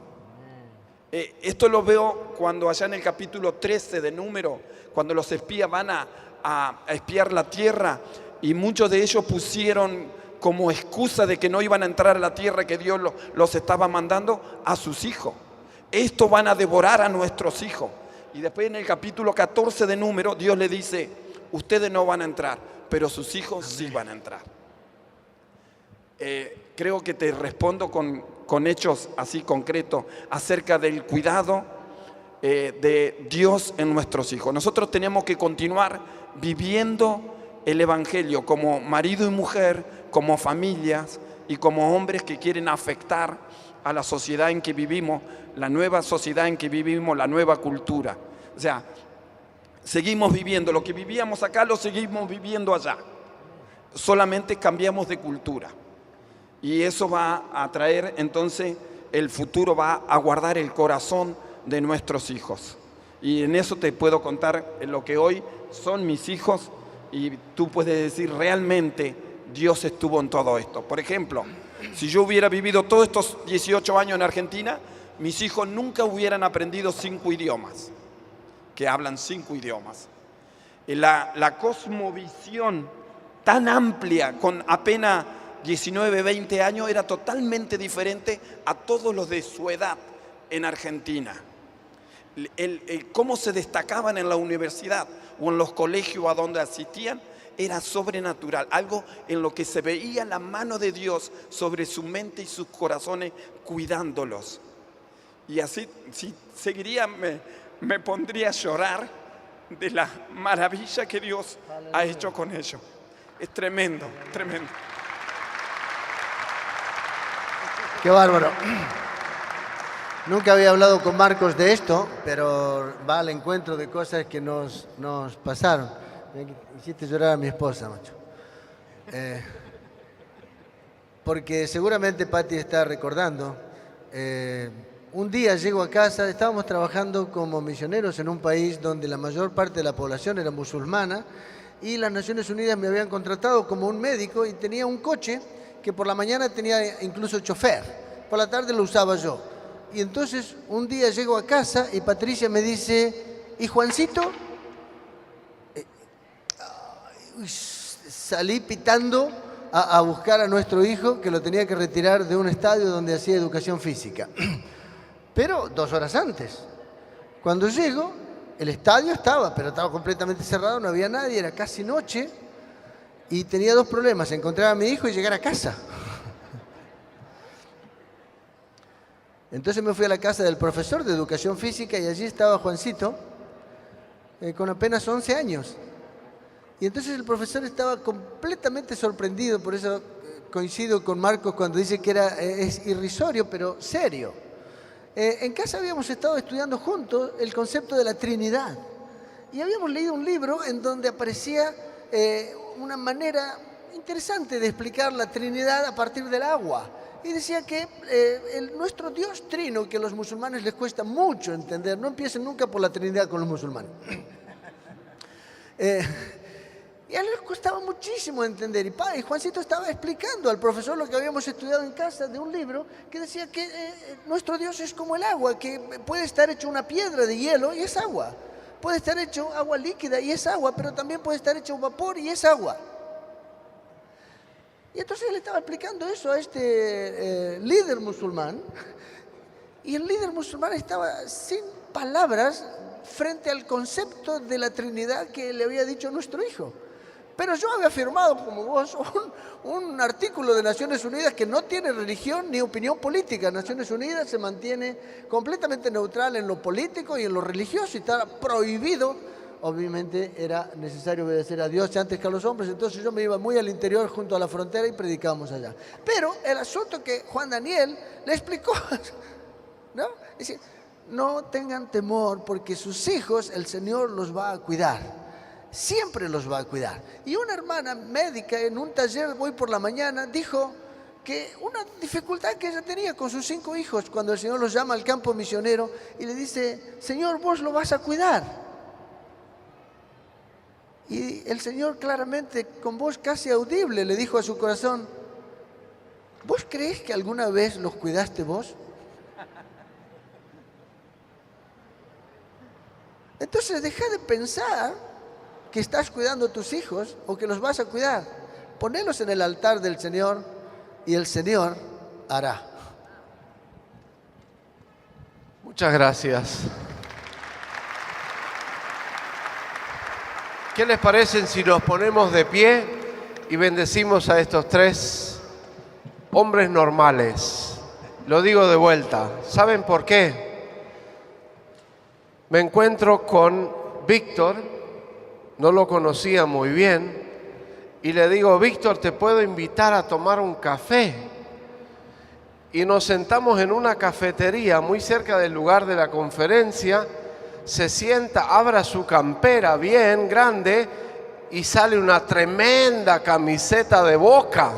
Speaker 2: Esto lo veo cuando allá en el capítulo 13 de Número, cuando los espías van a espiar la tierra y muchos de ellos pusieron como excusa de que no iban a entrar a la tierra que Dios los estaba mandando a sus hijos. Estos van a devorar a nuestros hijos. Y después en el capítulo 14 de Número, Dios le dice, ustedes no van a entrar, pero sus hijos sí van a entrar. Creo que te respondo con hechos así concretos acerca del cuidado de Dios en nuestros hijos. Nosotros tenemos que continuar viviendo el Evangelio como marido y mujer, como familias y como hombres que quieren afectar a la sociedad en que vivimos, la nueva sociedad en que vivimos, la nueva cultura. O sea, seguimos viviendo lo que vivíamos acá, lo seguimos viviendo allá. Solamente cambiamos de cultura. Y eso va a traer, entonces, el futuro va a guardar el corazón de nuestros hijos. Y en eso te puedo contar lo que hoy son mis hijos y tú puedes decir, realmente Dios estuvo en todo esto. Por ejemplo, si yo hubiera vivido todos estos 18 años en Argentina, mis hijos nunca hubieran aprendido 5 idiomas, que hablan 5 idiomas. La cosmovisión tan amplia, con apenas 19, 20 años, era totalmente diferente a todos los de su edad en Argentina. Cómo se destacaban en la universidad o en los colegios a donde asistían era sobrenatural, algo en lo que se veía la mano de Dios sobre su mente y sus corazones cuidándolos. Y así, si seguiría, me pondría a llorar de la maravilla que Dios ha hecho con ellos. Es tremendo, tremendo.
Speaker 1: Qué bárbaro. Nunca había hablado con Marcos de esto, pero va al encuentro de cosas que nos pasaron. Me hiciste llorar a mi esposa, macho. Porque seguramente Pati está recordando. Un día llego a casa, estábamos trabajando como misioneros en un país donde la mayor parte de la población era musulmana y las Naciones Unidas me habían contratado como un médico y tenía un coche que por la mañana tenía incluso chofer, por la tarde lo usaba yo. Y entonces un día llego a casa y Patricia me dice, ¿y Juancito? Salí pitando a buscar a nuestro hijo que lo tenía que retirar de un estadio donde hacía educación física. Pero 2 horas antes. Cuando llego, el estadio estaba, pero estaba completamente cerrado, no había nadie, era casi noche. Y tenía 2 problemas, encontrar a mi hijo y llegar a casa. Entonces me fui a la casa del profesor de educación física y allí estaba Juancito, con apenas 11 años. Y entonces el profesor estaba completamente sorprendido, por eso coincido con Marcos cuando dice que es irrisorio, pero serio. En casa habíamos estado estudiando juntos el concepto de la Trinidad y habíamos leído un libro en donde aparecía una manera interesante de explicar la Trinidad a partir del agua. Y decía que nuestro Dios trino, que a los musulmanes les cuesta mucho entender, no empiecen nunca por la Trinidad con los musulmanes. Y a él les costaba muchísimo entender. Y Juancito estaba explicando al profesor lo que habíamos estudiado en casa de un libro que decía que nuestro Dios es como el agua, que puede estar hecho una piedra de hielo y es agua. Puede estar hecho agua líquida y es agua, pero también puede estar hecho vapor y es agua. Y entonces él estaba explicando eso a este líder musulmán. Y el líder musulmán estaba sin palabras frente al concepto de la Trinidad que le había dicho nuestro hijo. Pero yo había firmado, como vos, un artículo de Naciones Unidas que no tiene religión ni opinión política. Naciones Unidas se mantiene completamente neutral en lo político y en lo religioso y está prohibido. Obviamente era necesario obedecer a Dios antes que a los hombres, entonces yo me iba muy al interior junto a la frontera y predicábamos allá. Pero el asunto que Juan Daniel le explicó, ¿no? Dice, no tengan temor porque sus hijos el Señor los va a cuidar. Siempre los va a cuidar. Y una hermana médica en un taller hoy por la mañana dijo que una dificultad que ella tenía con sus 5 hijos cuando el Señor los llama al campo misionero y le dice, Señor, vos lo vas a cuidar. Y el Señor claramente, con voz casi audible, le dijo a su corazón, ¿vos creés que alguna vez los cuidaste vos? Entonces deja de pensar que estás cuidando a tus hijos o que los vas a cuidar. Ponelos en el altar del Señor y el Señor hará.
Speaker 4: Muchas gracias. ¿Qué les parece si nos ponemos de pie y bendecimos a estos 3 hombres normales? Lo digo de vuelta. ¿Saben por qué? Me encuentro con Víctor. No lo conocía muy bien y le digo, Víctor, ¿te puedo invitar a tomar un café? Y nos sentamos en una cafetería muy cerca del lugar de la conferencia, se sienta, abra su campera bien grande y sale una tremenda camiseta de Boca.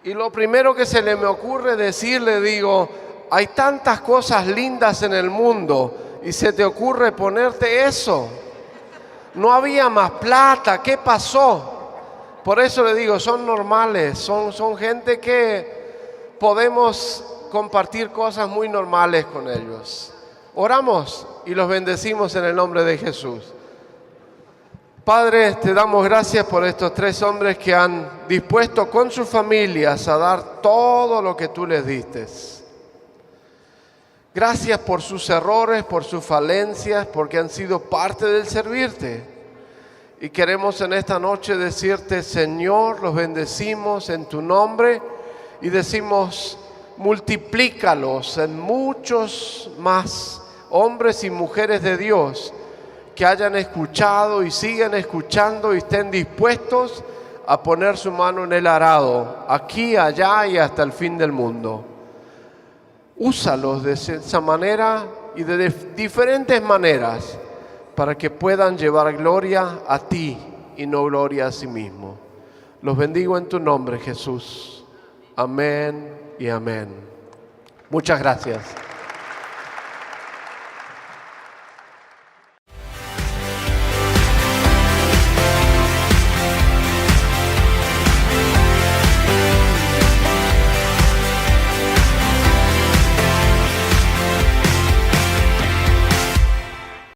Speaker 4: Y lo primero que se me ocurre decirle, digo, hay tantas cosas lindas en el mundo y se te ocurre ponerte eso. No había más plata, ¿qué pasó? Por eso le digo, son normales, son gente que podemos compartir cosas muy normales con ellos. Oramos y los bendecimos en el nombre de Jesús. Padre, te damos gracias por estos 3 hombres que han dispuesto con sus familias a dar todo lo que tú les diste. Gracias por sus errores, por sus falencias, porque han sido parte del servirte. Y queremos en esta noche decirte, Señor, los bendecimos en tu nombre y decimos, multiplícalos en muchos más hombres y mujeres de Dios que hayan escuchado y sigan escuchando y estén dispuestos a poner su mano en el arado, aquí, allá y hasta el fin del mundo. Úsalos de esa manera y de diferentes maneras para que puedan llevar gloria a ti y no gloria a sí mismo. Los bendigo en tu nombre, Jesús. Amén y amén. Muchas gracias.